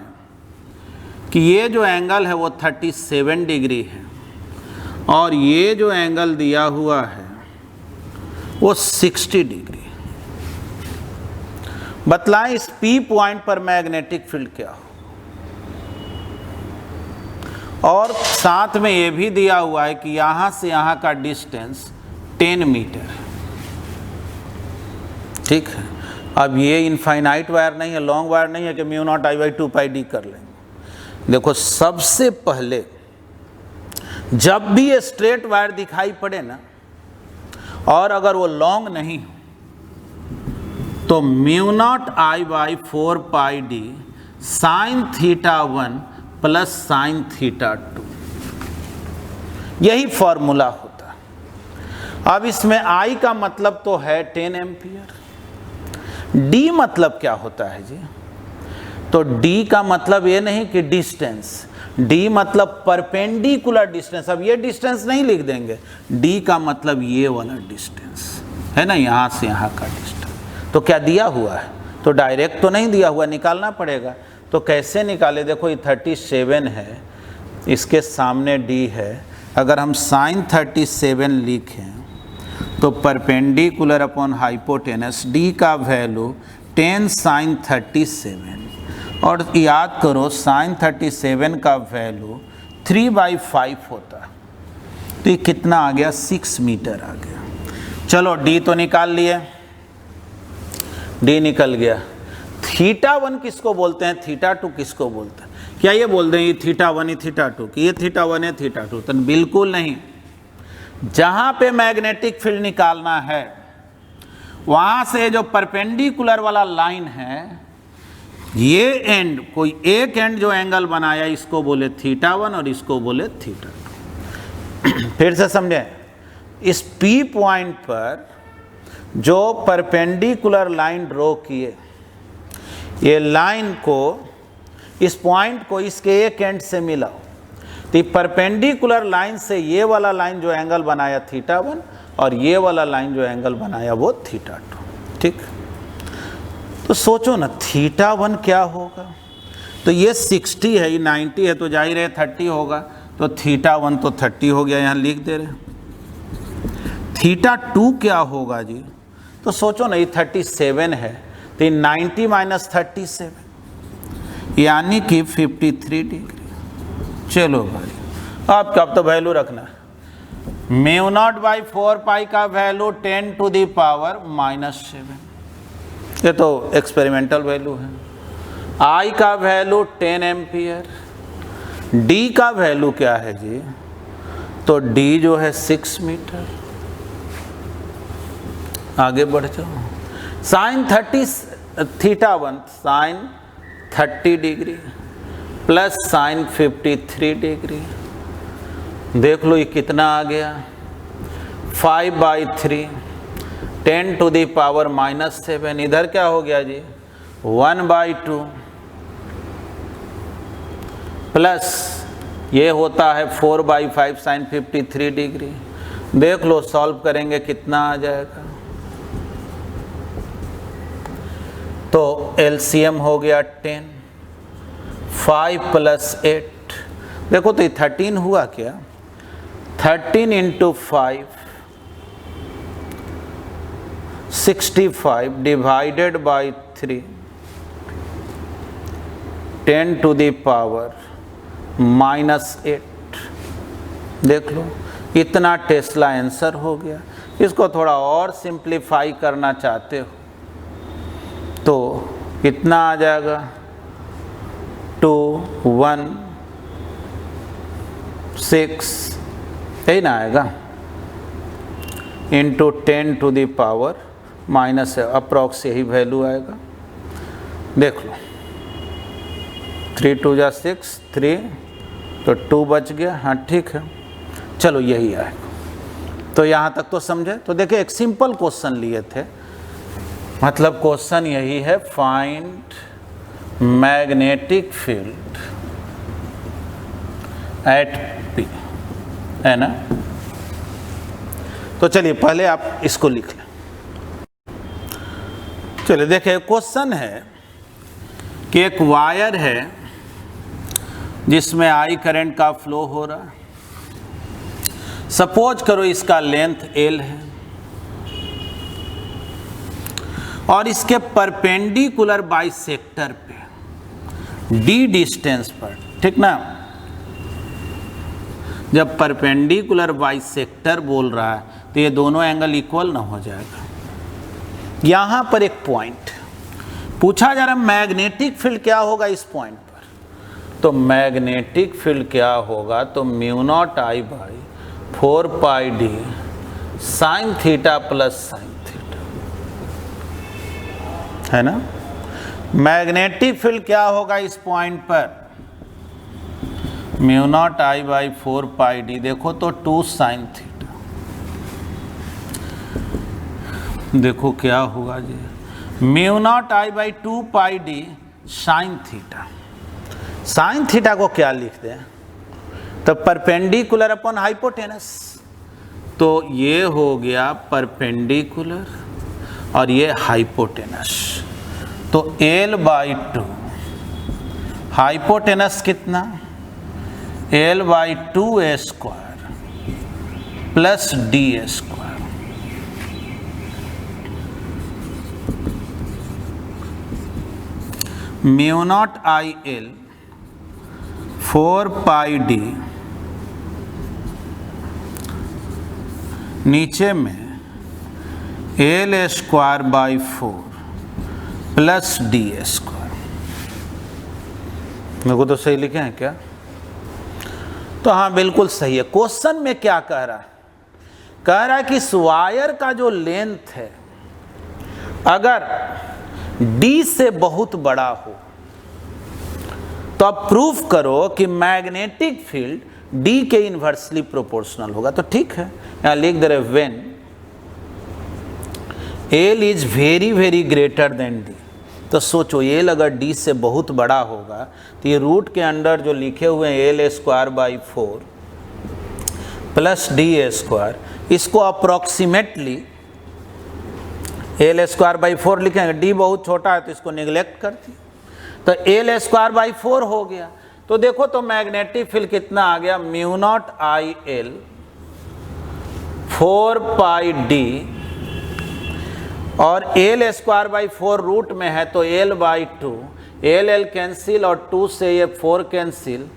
A: कि ये जो एंगल है वो 37 डिग्री है और ये जो एंगल दिया हुआ है वो 60 डिग्री। बतलाएं इस P पॉइंट पर मैग्नेटिक फील्ड क्या हो, और साथ में ये भी दिया हुआ है कि यहाँ से यहाँ का डिस्टेंस 10 मीटर है। ठीक है। अब ये इनफाइनाइट वायर नहीं है, लॉन्ग वायर नहीं है कि mu naught I by 2 pi D कर लेंगे। देखो सबसे पहले जब भी ये स्ट्रेट वायर दिखाई पड़े ना, और अगर वो लॉन्ग नहीं हो, तो mu not I by 4 pi D sine theta 1 plus sine theta 2, यही फॉर्मूला होता है। अब इसमें I का मतलब तो है 10 एम्पियर, D मतलब क्या होता है जी, तो D का मतलब ये नहीं कि डिस्टेंस, D मतलब परपेंडिकुलर डिस्टेंस। अब ये डिस्टेंस नहीं लिख देंगे, D का मतलब ये वाला डिस्टेंस है ना, यहाँ से यहाँ का डिस्टेंस। तो क्या दिया हुआ है, तो डायरेक्ट तो नहीं दिया हुआ, निकालना पड़ेगा। तो कैसे निकाले, देखो ये 37 है, इसके सामने D है, अगर हम साइन 37 लिखें तो परपेंडिकुलर अपॉन हाइपोटेनस D का वैल्यू 10 साइन 37, और याद करो साइन 37 का वैल्यू 3/5 होता है, तो ये कितना आ गया, 6 मीटर आ गया। चलो D तो निकाल लिए, D निकल गया। थीटा 1 किसको बोलते हैं, थीटा 2 किसको बोलते हैं? क्या ये बोल दें ये थीटा 1 है थीटा 2 कि ये थीटा 1 है थीटा 2? तो बिल्कुल नहीं। जहाँ पे मैग्नेटिक फील्ड निकालना है वहाँ से जो परपेंडिकुलर वाला लाइन है, ये एंड, कोई एक एंड जो एंगल बनाया इसको बोले थीटा 1 और इसको बोले थीटा 2। फिर से समझें, इस P पॉइंट पर जो परपेंडिकुलर लाइन ड्रॉ किए, ये लाइन को, इस पॉइंट को इसके एक एंड से मिलाओ, तो परपेंडिकुलर लाइन से ये वाला लाइन जो एंगल बनाया θ1 और ये वाला लाइन जो एंगल बनाया वो θ2। ठीक, तो सोचो ना θ1 क्या होगा, तो ये 60 है, ये 90 है, तो जाहिर है 30 होगा, तो θ1 तो 30 हो गया, यहाँ लिख दे रहे। θ2 क्या होगा जी, तो सोचो ना ये 37 है, तो 90 माइनस 37 यानी कि 53 डिग्री। चलो भाई आपका अब तो वैल्यू रखना है, μ0/4 का वैल्यू 10⁻⁻⁷, ये तो एक्सपेरिमेंटल वैल्यू है। I का वैल्यू 10 एम्पियर, D का वैल्यू क्या है जी, तो D जो है 6 मीटर। आगे बढ़ जाओ, sin θ1 sin 30 degree plus sin 53 degree, देख लो ये कितना आ गया, 5/3 10⁻⁻⁷, इधर क्या हो गया जी 1/2 प्लस ये होता है 4/5 sin 53 डिग्री। देख लो सॉल्व करेंगे कितना आ जाएगा, तो LCM हो गया 10, 5 + 8, देखो तो ये 13 हुआ क्या, 13 × 5 65 डिवाइडेड बाई 3 10⁻⁻⁸। देख लो इतना टेस्ला आंसर हो गया। इसको थोड़ा और सिंप्लीफाई करना चाहते हो तो कितना आ जाएगा, 216 यही ना आएगा, इंटू 10⁻⁻, अप्रॉक्स यही वैल्यू आएगा। देख लो 3 × 2 = 6, 3 तो 2 बच गया, हाँ ठीक है, चलो यही आएगा। तो यहाँ तक तो समझे। तो देखिए एक सिंपल क्वेश्चन लिए थे, मतलब क्वेश्चन यही है, find magnetic field at P, है ना। तो चलिए पहले आप इसको लिख लें। चलिए देखिए क्वेश्चन है कि एक वायर है जिसमें I करंट का फ्लो हो रहा है। सपोज करो इसका लेंथ L है और इसके परपेंडिकुलर बाइसेक्टर पे D डिस्टेंस पर, ठीक ना। जब परपेंडिकुलर बाइसेक्टर बोल रहा है तो ये दोनों एंगल इक्वल ना हो जाएगा। यहाँ पर एक पॉइंट पूछा जा रहा है, मैग्नेटिक फील्ड क्या होगा इस पॉइंट पर। तो मैग्नेटिक फील्ड क्या होगा, तो μ0I/4πd sin θ प्लस sin θ, है ना। मैग्नेटिक फील्ड क्या होगा इस पॉइंट पर, μ0I/4πd, देखो तो 2 sin θ। देखो क्या होगा जी, μ0I/2πd sin θ। sin θ को क्या लिख दें, तो परपेंडिकुलर अपॉन हाइपोटेनस, तो ये हो गया परपेंडिकुलर और ये हाइपोटेनस, तो L/2, हाइपोटेनस कितना L/2a² plus d²। μ0IL 4πd नीचे में L²/4 प्लस d²। मेरे को तो सही लिखे हैं क्या, तो हाँ बिल्कुल सही है। क्वेश्चन में क्या कह रहा है, कह रहा है कि इस वायर का जो लेंथ है अगर D से बहुत बड़ा हो तो अब प्रूफ करो कि मैग्नेटिक फील्ड D के इन्वर्सली प्रोपोर्शनल होगा। तो ठीक है, यहाँ लिख दे रहे when L is very very greater than D, तो सोचो एल अगर डी से बहुत बड़ा होगा तो ये रूट के अंडर जो लिखे हुए हैं L square by 4 plus D square, इसको अप्रॉक्सीमेटली एल स्क्वायर बाई 4 लिखेंगे, डी बहुत छोटा है तो इसको निगलेक्ट कर दिए, तो एल स्क्वायर बाई 4 हो गया। तो देखो तो मैग्नेटिक फील्ड कितना आ गया, mu not I l 4 pi D, और एल स्क्वायर बाई 4 रूट में है तो L by 2, L L cancel और 2 से ये 4 कैंसिल,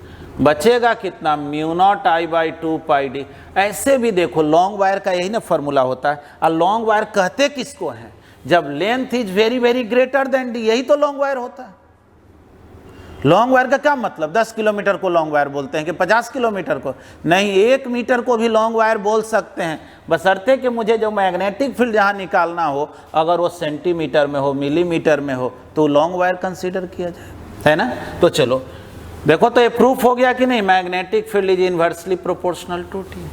A: बचेगा कितना, mu not I by 2 pi D. ऐसे भी देखो लॉन्ग वायर का यही ना फॉर्मूला होता है, और लॉन्ग वायर कहते किसको हैं, जब length is very very greater than D, यही तो लॉन्ग वायर होता है। लॉन्ग वायर का क्या मतलब, 10 किलोमीटर को लॉन्ग वायर बोलते हैं कि 50 किलोमीटर को, नहीं 1 मीटर को भी लॉन्ग वायर बोल सकते हैं, बशर्ते कि मुझे जो मैग्नेटिक फील्ड जहाँ निकालना हो अगर वो सेंटीमीटर में हो, मिलीमीटर में हो, तो लॉन्ग वायर कंसीडर किया जाए, है ना। तो चलो देखो तो ये प्रूफ हो गया कि नहीं, magnetic field is inversely proportional to t.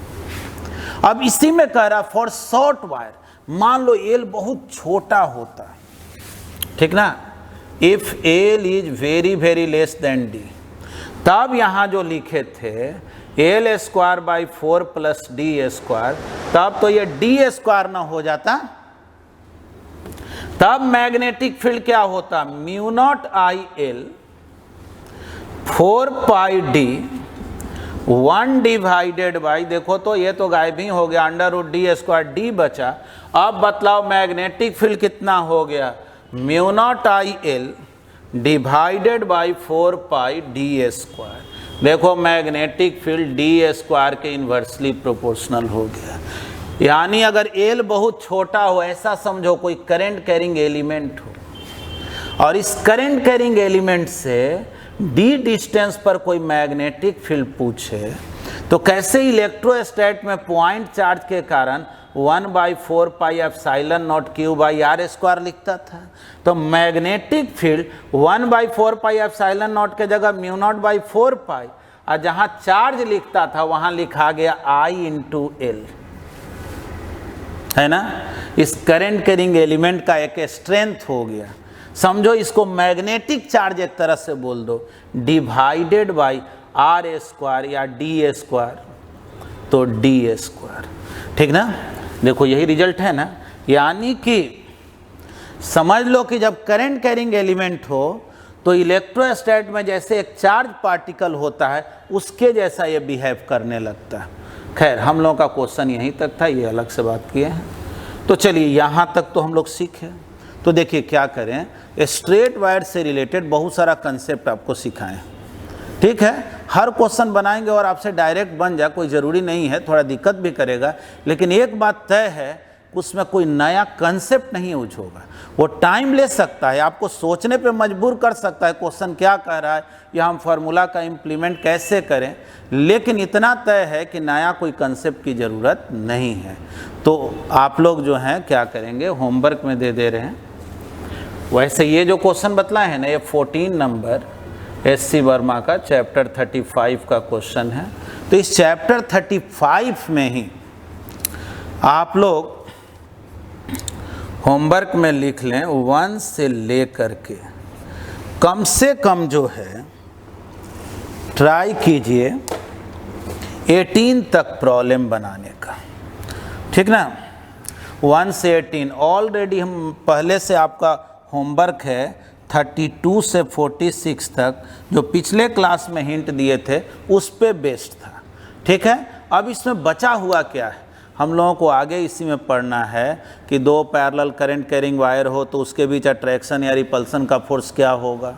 A: अब इसी में कह रहा फॉर शॉर्ट वायर, मान लो एल बहुत छोटा होता है, ठीक ना, if L is very very less than D, तब यहां जो लिखे थे L square by 4 plus D square, तब तो ये डी स्क्वायर ना हो जाता, तब मैग्नेटिक फील्ड क्या होता, mu not I l 4 pi d 1 divided by, देखो तो ये तो गायब ही हो गया, under root d square, d बचा। अब बतलाओ मैग्नेटिक फील्ड कितना हो गया, mu not I l divided by 4 pi d square. देखो मैग्नेटिक फील्ड डी स्क्वायर के इन्वर्सली प्रोपोर्शनल हो गया, यानी अगर एल बहुत छोटा हो, ऐसा समझो कोई करंट कैरिंग एलिमेंट हो, और इस करंट कैरिंग एलिमेंट से डी डिस्टेंस पर कोई मैग्नेटिक फील्ड पूछे, तो कैसे इलेक्ट्रोस्टैट में पॉइंट चार्ज के कारण 1/4 pi epsilon nought q by r square लिखता था, तो magnetic field 1/4 pi epsilon nought के जगह म्यू नॉट बाई 4 पाई, और जहां चार्ज लिखता था वहां लिखा गया आई इंटू एल, है ना। इस करंट कैरिंग एलिमेंट का एक स्ट्रेंथ हो गया, समझो इसको मैग्नेटिक चार्ज एक तरह से बोल दो, डिवाइडेड बाई आर स्क्वायर या डी स्क्वायर, तो डी स्क्वायर, ठीक ना। देखो यही रिजल्ट है ना, यानी कि समझ लो कि जब करंट कैरिंग एलिमेंट हो तो इलेक्ट्रोस्टैट में जैसे एक चार्ज पार्टिकल होता है उसके जैसा ये बिहेव करने लगता है। खैर हम लोगों का क्वेश्चन यहीं तक था, ये अलग से बात किए हैं। तो चलिए यहाँ तक तो हम लोग सीखे। तो देखिए क्या करें, स्ट्रेट वायर से रिलेटेड बहुत सारा कंसेप्ट आपको सिखाएं, ठीक है। हर क्वेश्चन बनाएंगे और आपसे डायरेक्ट बन जाए कोई ज़रूरी नहीं है, थोड़ा दिक्कत भी करेगा, लेकिन एक बात तय है उसमें कोई नया कंसेप्ट नहीं यूज होगा। वो टाइम ले सकता है, आपको सोचने पे मजबूर कर सकता है क्वेश्चन क्या कह रहा है या हम फार्मूला का इम्प्लीमेंट कैसे करें, लेकिन इतना तय है कि नया कोई कंसेप्ट की ज़रूरत नहीं है। तो आप लोग जो हैं क्या करेंगे, होमवर्क में दे रहे हैं। वैसे ये जो क्वेश्चन बतलाए हैं ना, ये 14 नंबर एस.सी. वर्मा का चैप्टर 35 का क्वेश्चन है। तो इस चैप्टर 35 में ही आप लोग होमवर्क में लिख लें 1 से ले करके कम से कम जो है ट्राई कीजिए 18 तक प्रॉब्लम बनाने का, ठीक ना। 1 से 18 ऑलरेडी हम पहले से आपका होमवर्क है 32 से 46 तक, जो पिछले क्लास में हिंट दिए थे उस पे बेस्ड था, ठीक है। अब इसमें बचा हुआ क्या है, हम लोगों को आगे इसी में पढ़ना है कि दो पैरेलल करंट कैरिंग वायर हो तो उसके बीच अट्रैक्शन या रिपल्सन का फोर्स क्या होगा,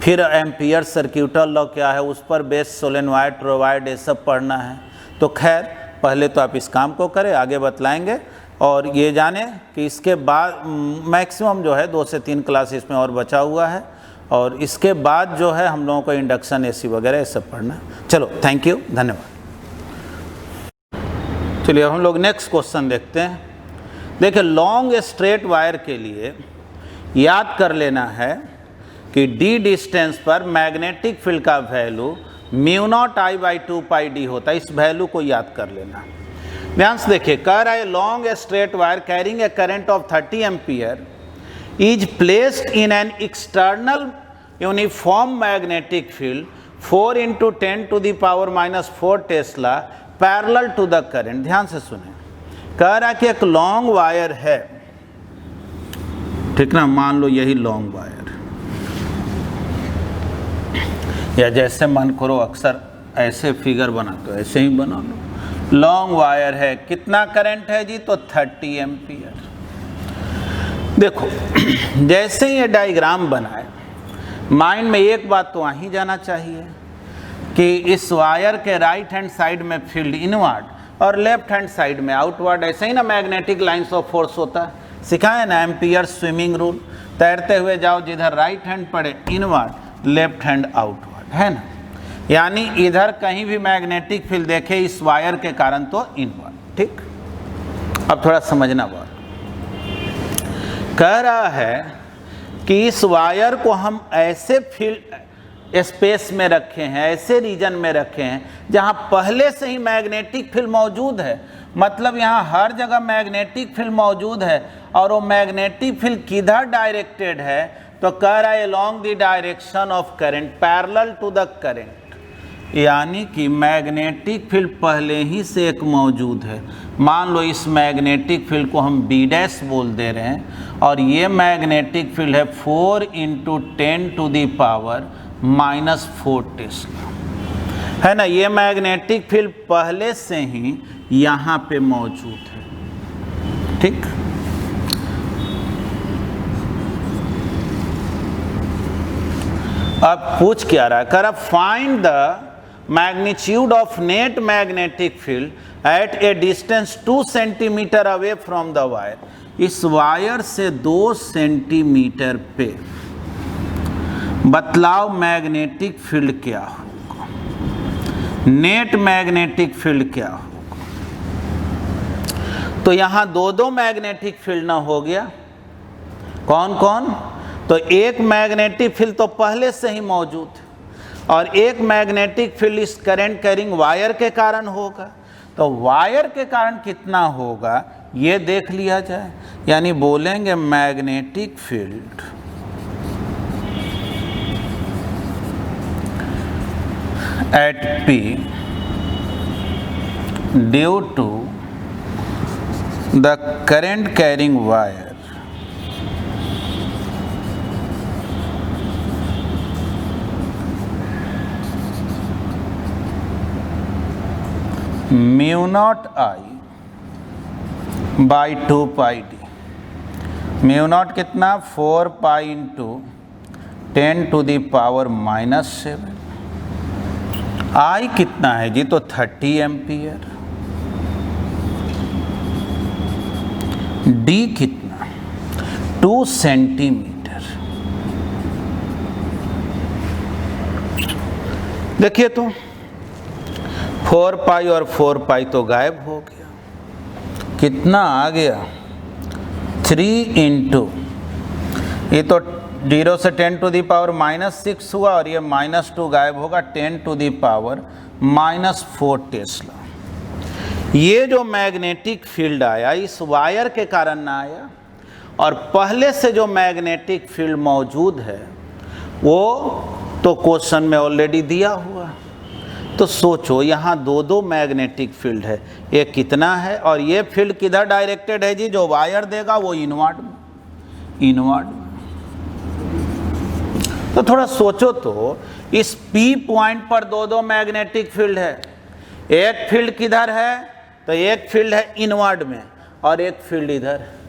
A: फिर एम्पियर सर्क्यूटल लॉ क्या है, उस पर बेस्ड सोलेनॉइड टोरॉइड, ये सब पढ़ना है। तो खैर पहले तो आप इस काम को करें, आगे बतलाएंगे। और ये जाने कि इसके बाद मैक्सिमम जो है 2 से 3 क्लास इसमें और बचा हुआ है, और इसके बाद जो है हम लोगों को इंडक्शन एसी वगैरह ये सब पढ़ना है। चलो थैंक यू, धन्यवाद। चलिए हम लोग नेक्स्ट क्वेश्चन देखते हैं। देखिए लॉन्ग स्ट्रेट वायर के लिए याद कर लेना है कि डी डिस्टेंस पर मैग्नेटिक फील्ड का value mu naught I by 2 pi D होता है। इस वैल्यू को याद कर लेना। ध्यान से देखिए, कह रहा है long straight wire carrying a current of 30 ampere is placed in an external uniform magnetic field 4 × 10⁻⁻⁴ tesla parallel to the current. ध्यान से सुने, कह रहा है कि एक लॉन्ग वायर है, ठीक ना, मान लो यही लॉन्ग वायर, या जैसे मन करो अक्सर ऐसे फिगर बना तो ऐसे ही बना लो। लॉन्ग वायर है, कितना करंट है जी? तो 30 एम्पियर। देखो जैसे ही ये डायग्राम बनाए, माइंड में एक बात तो आ ही जाना चाहिए कि इस वायर के राइट हैंड साइड में फील्ड इनवर्ड और लेफ्ट हैंड साइड में आउटवर्ड। ऐसे ही ना मैग्नेटिक लाइंस ऑफ फोर्स होता है, सिखाए ना एम्पियर स्विमिंग रूल, तैरते हुए जाओ, जिधर राइट हैंड पड़े इनवर्ड, लेफ्ट हैंड आउटवर्ड, है ना। यानी इधर कहीं भी मैग्नेटिक फील्ड देखे इस वायर के कारण तो इनवर्ड। ठीक, अब थोड़ा समझना बात। कह रहा है कि इस वायर को हम ऐसे फील्ड स्पेस में रखे हैं, ऐसे रीजन में रखे हैं जहां पहले से ही मैग्नेटिक फील्ड मौजूद है। मतलब यहां हर जगह मैग्नेटिक फील्ड मौजूद है, और वो मैग्नेटिक फील्ड किधर डायरेक्टेड है? तो कह रहा है along the direction of current parallel to the current. यानी कि मैग्नेटिक फील्ड पहले ही से एक मौजूद है। मान लो इस मैग्नेटिक फील्ड को हम B डैश बोल दे रहे हैं, और ये मैग्नेटिक फील्ड है 4 × 10⁻⁻⁴ टेस्ला, है ना। ये मैग्नेटिक फील्ड पहले से ही यहाँ पे मौजूद है। ठीक, अब पूछ क्या रहा है? कर find the magnitude of net magnetic field at a distance 2 centimetre away from the wire। इस वायर से 2 सेंटीमीटर पे बतलाओ मैग्नेटिक फील्ड क्या होगा, नेट मैग्नेटिक फील्ड क्या होगा। तो यहां दो मैग्नेटिक फील्ड ना हो गया, कौन कौन? तो एक मैग्नेटिक फील्ड तो पहले से ही मौजूद है, और एक मैग्नेटिक फील्ड इस करंट कैरिंग वायर के कारण होगा। तो वायर के कारण कितना होगा ये देख लिया जाए। यानी बोलेंगे magnetic field at P due to the current carrying wire μ0I by 2πd। μ0 कितना? 4π × 10⁻⁻⁷। I कितना है जी? तो 30 एम्पियर। D कितना? 2 सेंटीमीटर। देखिए तो 4π और 4π तो गायब हो गया, कितना आ गया? 3 × ये तो 0 से 10⁻⁻⁶ हुआ, और ये -2 गायब होगा, 10⁻⁻⁴ टेस्ला। ये जो मैग्नेटिक फील्ड आया इस वायर के कारण ना आया, और पहले से जो मैग्नेटिक फील्ड मौजूद है वो तो क्वेश्चन में ऑलरेडी दिया हुआ। तो सोचो यहाँ दो मैग्नेटिक फील्ड है, ये कितना है? और ये फील्ड किधर डायरेक्टेड है जी? जो वायर देगा वो इनवर्ड में, इनवर्ड में। तो थोड़ा सोचो तो, इस P पॉइंट पर दो मैग्नेटिक फील्ड है। एक फील्ड किधर है? तो एक फील्ड है इनवर्ड में, और एक फील्ड इधर है।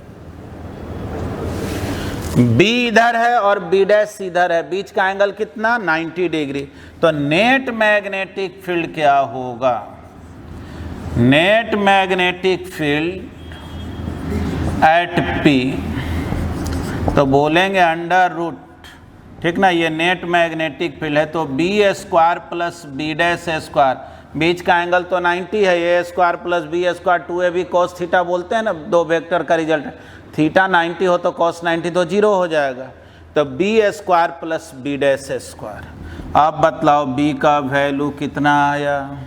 A: B इधर है और B डैश इधर है, बीच का एंगल कितना? 90 डिग्री। तो नेट मैग्नेटिक फील्ड क्या होगा? Net magnetic field at P, तो बोलेंगे √, ठीक ना। ये नेट मैग्नेटिक फील्ड है, तो B² + B डैश स्क्वायर, बीच का एंगल तो 90 है, A² + B² 2AB cos theta बोलते हैं ना, दो वेक्टर का रिजल्ट। थीटा 90 हो तो cos 90 तो 0 हो जाएगा। तो B² + B डैश स्क्वायर। अब बतलाओ B का वैल्यू कितना आया?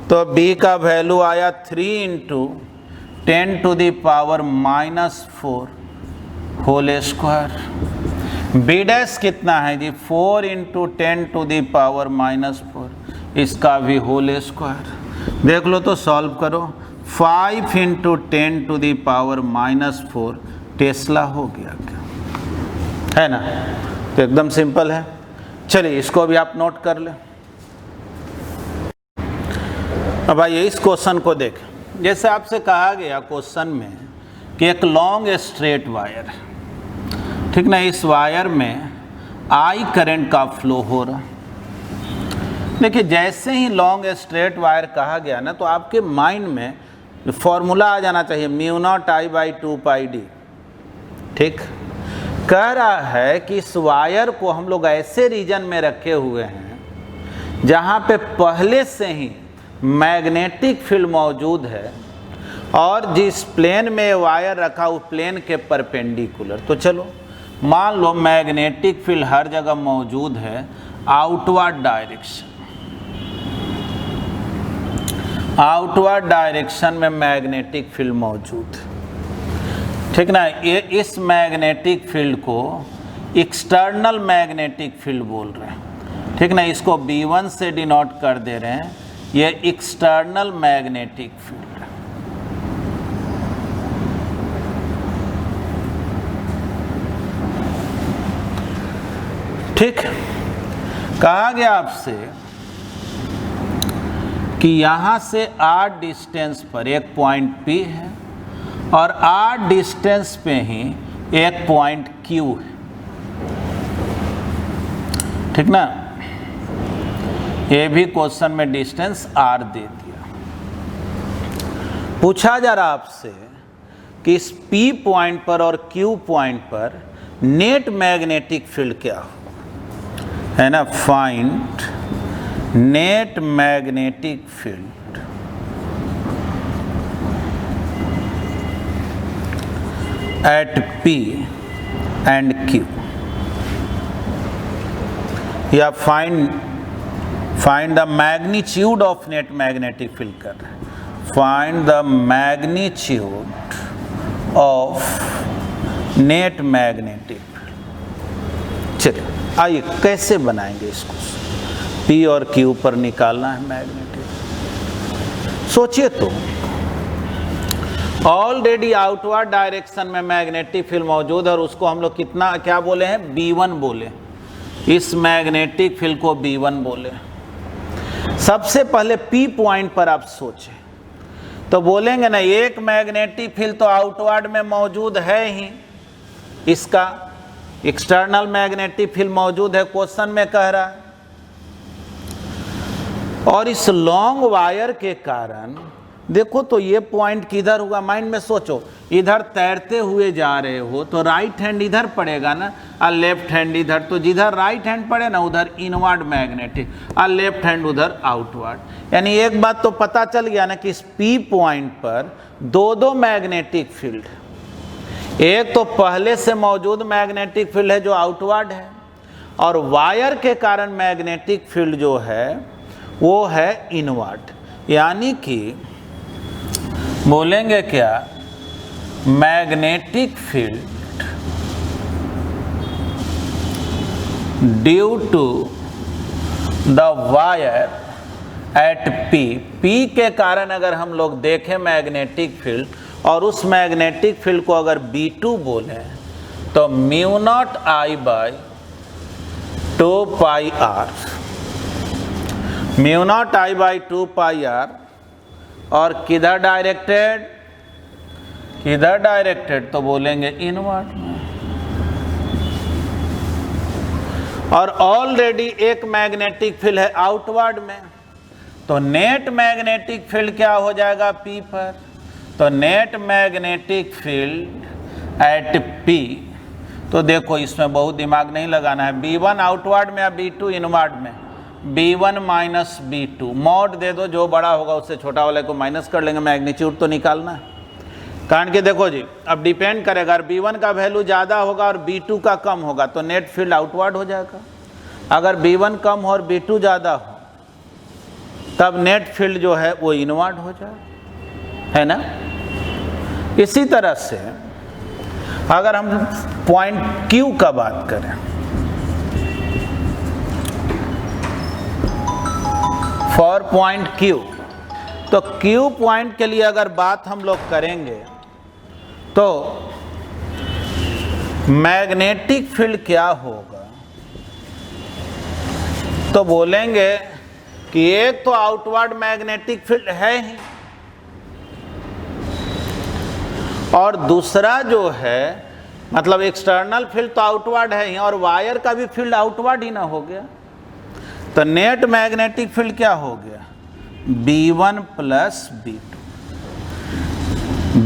A: तो b का वैल्यू आया 3 × 10⁻⁻4 होल स्क्वायर। b डैश कितना है जी 4 × 10⁻⁻4, इसका भी होल स्क्वायर। देख लो तो सॉल्व करो, 5 × 10⁻⁻4 टेस्ला हो गया क्या, है ना। तो एकदम सिंपल है। चलिए इसको भी आप नोट कर लें। अब आइए इस क्वेश्चन को देखें। जैसे आपसे कहा गया क्वेश्चन में कि एक लॉन्ग स्ट्रेट वायर है, ठीक ना, इस वायर में I करंट का फ्लो हो रहा। देखिए जैसे ही लॉन्ग स्ट्रेट वायर कहा गया ना, तो आपके माइंड में फॉर्मूला आ जाना चाहिए μ0I/2πd। ठीक, कह रहा है कि इस वायर को हम लोग ऐसे रीजन में रखे हुए हैं जहाँ पे पहले से ही मैग्नेटिक फील्ड मौजूद है और जिस प्लेन में वायर रखा उस प्लेन के परपेंडिकुलर। तो चलो मान लो मैग्नेटिक फील्ड हर जगह मौजूद है, आउटवर्ड डायरेक्शन में मैग्नेटिक फील्ड मौजूद है, ठीक ना। ये इस मैग्नेटिक फील्ड को एक्सटर्नल मैग्नेटिक फील्ड बोल रहे हैं, ठीक ना। इसको B1 से डिनोट कर दे रहे हैं, ये एक्सटर्नल मैग्नेटिक फील्ड। ठीक, कहा गया आपसे कि यहाँ से r डिस्टेंस पर एक पॉइंट P है और r डिस्टेंस पे ही एक पॉइंट Q है, ठीक ना। ये भी क्वेश्चन में डिस्टेंस r दे दिया। पूछा जा रहा आपसे कि इस P पॉइंट पर और Q पॉइंट पर नेट मैग्नेटिक फील्ड क्या हो, है ना। Find net magnetic field at P and Q, या find the magnitude of net magnetic field कर रहे हैं। Find the magnitude of net magnetic field. चलिए आइए कैसे बनाएंगे इसको। P और Q पर निकालना है मैग्नेटिक। सोचिए तो ऑलरेडी आउटवर्ड डायरेक्शन में मैग्नेटिक फील्ड मौजूद है और उसको हम लोग कितना क्या बोले हैं, B1 बोले। इस मैग्नेटिक फील्ड को B1 बोले। सबसे पहले P पॉइंट पर आप सोचें तो बोलेंगे ना, एक मैग्नेटिक फील्ड तो आउटवर्ड में मौजूद है ही, इसका एक्सटर्नल मैग्नेटिक फील्ड मौजूद है, क्वेश्चन में कह रहा है। और इस लॉन्ग वायर के कारण देखो तो ये पॉइंट किधर होगा, माइंड में सोचो। इधर तैरते हुए जा रहे हो तो राइट हैंड इधर पड़ेगा ना और लेफ्ट हैंड इधर, तो जिधर राइट हैंड पड़े ना उधर इनवर्ड मैग्नेटिक और लेफ्ट हैंड उधर आउटवर्ड। यानी एक बात तो पता चल गया ना कि इस P पॉइंट पर दो मैग्नेटिक फील्ड, एक तो पहले से मौजूद मैग्नेटिक फील्ड है जो आउटवर्ड है, और वायर के कारण मैग्नेटिक फील्ड जो है वो है इनवर्ड। यानी कि बोलेंगे क्या, magnetic field due to the wire at P के कारण अगर हम लोग देखें मैग्नेटिक फील्ड और उस मैग्नेटिक फील्ड को अगर B2 बोले तो μ0I/2πr, μ0I/2πr, और किधर डायरेक्टेड तो बोलेंगे इनवर्ड में। और ऑलरेडी एक मैग्नेटिक फील्ड है आउटवर्ड में, तो नेट मैग्नेटिक फील्ड क्या हो जाएगा P पर, तो net magnetic field at P, तो देखो इसमें बहुत दिमाग नहीं लगाना है। B1 आउटवर्ड में या B2 इनवर्ड में, B1 माइनस B2 मॉड दे दो, जो बड़ा होगा उससे छोटा वाले को माइनस कर लेंगे, मैग्नीट्यूड तो निकालना है। कारण कि देखो जी अब डिपेंड करेगा, अगर B1 का वैल्यू ज़्यादा होगा और B2 का कम होगा तो नेट फील्ड आउटवर्ड हो जाएगा। अगर B1 कम हो और B2 ज़्यादा हो तब नेट फील्ड जो है वो इनवर्ड हो जाए, है ना। इसी तरह से अगर हम पॉइंट Q का बात करें, फॉर पॉइंट Q, तो Q पॉइंट के लिए अगर बात हम लोग करेंगे तो मैग्नेटिक फील्ड क्या होगा, तो बोलेंगे कि एक तो आउटवर्ड मैग्नेटिक फील्ड है ही, और दूसरा जो है मतलब एक्सटर्नल फील्ड तो आउटवर्ड है ही, और वायर का भी फील्ड आउटवर्ड ही ना हो गया। तो नेट मैग्नेटिक फील्ड क्या हो गया, B1 प्लस B2।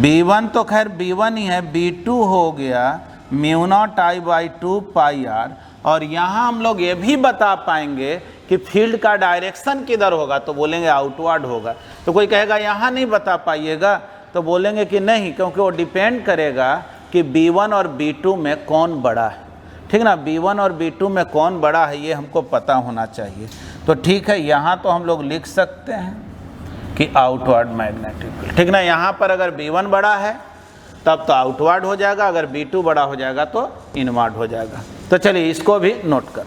A: B1 तो खैर B1 ही है, B2 हो गया μ0I/2 पाई r। और यहाँ हम लोग ये भी बता पाएंगे कि फील्ड का डायरेक्शन किधर होगा, तो बोलेंगे आउटवर्ड होगा। तो कोई कहेगा यहाँ नहीं बता पाइएगा, तो बोलेंगे कि नहीं, क्योंकि वो डिपेंड करेगा कि B1 और B2 में कौन बड़ा है, ठीक ना। B1 और B2 में कौन बड़ा है ये हमको पता होना चाहिए। तो ठीक है, यहाँ तो हम लोग लिख सकते हैं कि आउटवर्ड मैग्नेटिक फील्ड, ठीक ना। यहाँ पर अगर B1 बड़ा है तब तो आउटवर्ड हो जाएगा, अगर B2 बड़ा हो जाएगा तो इनवर्ड हो जाएगा। तो चलिए इसको भी नोट कर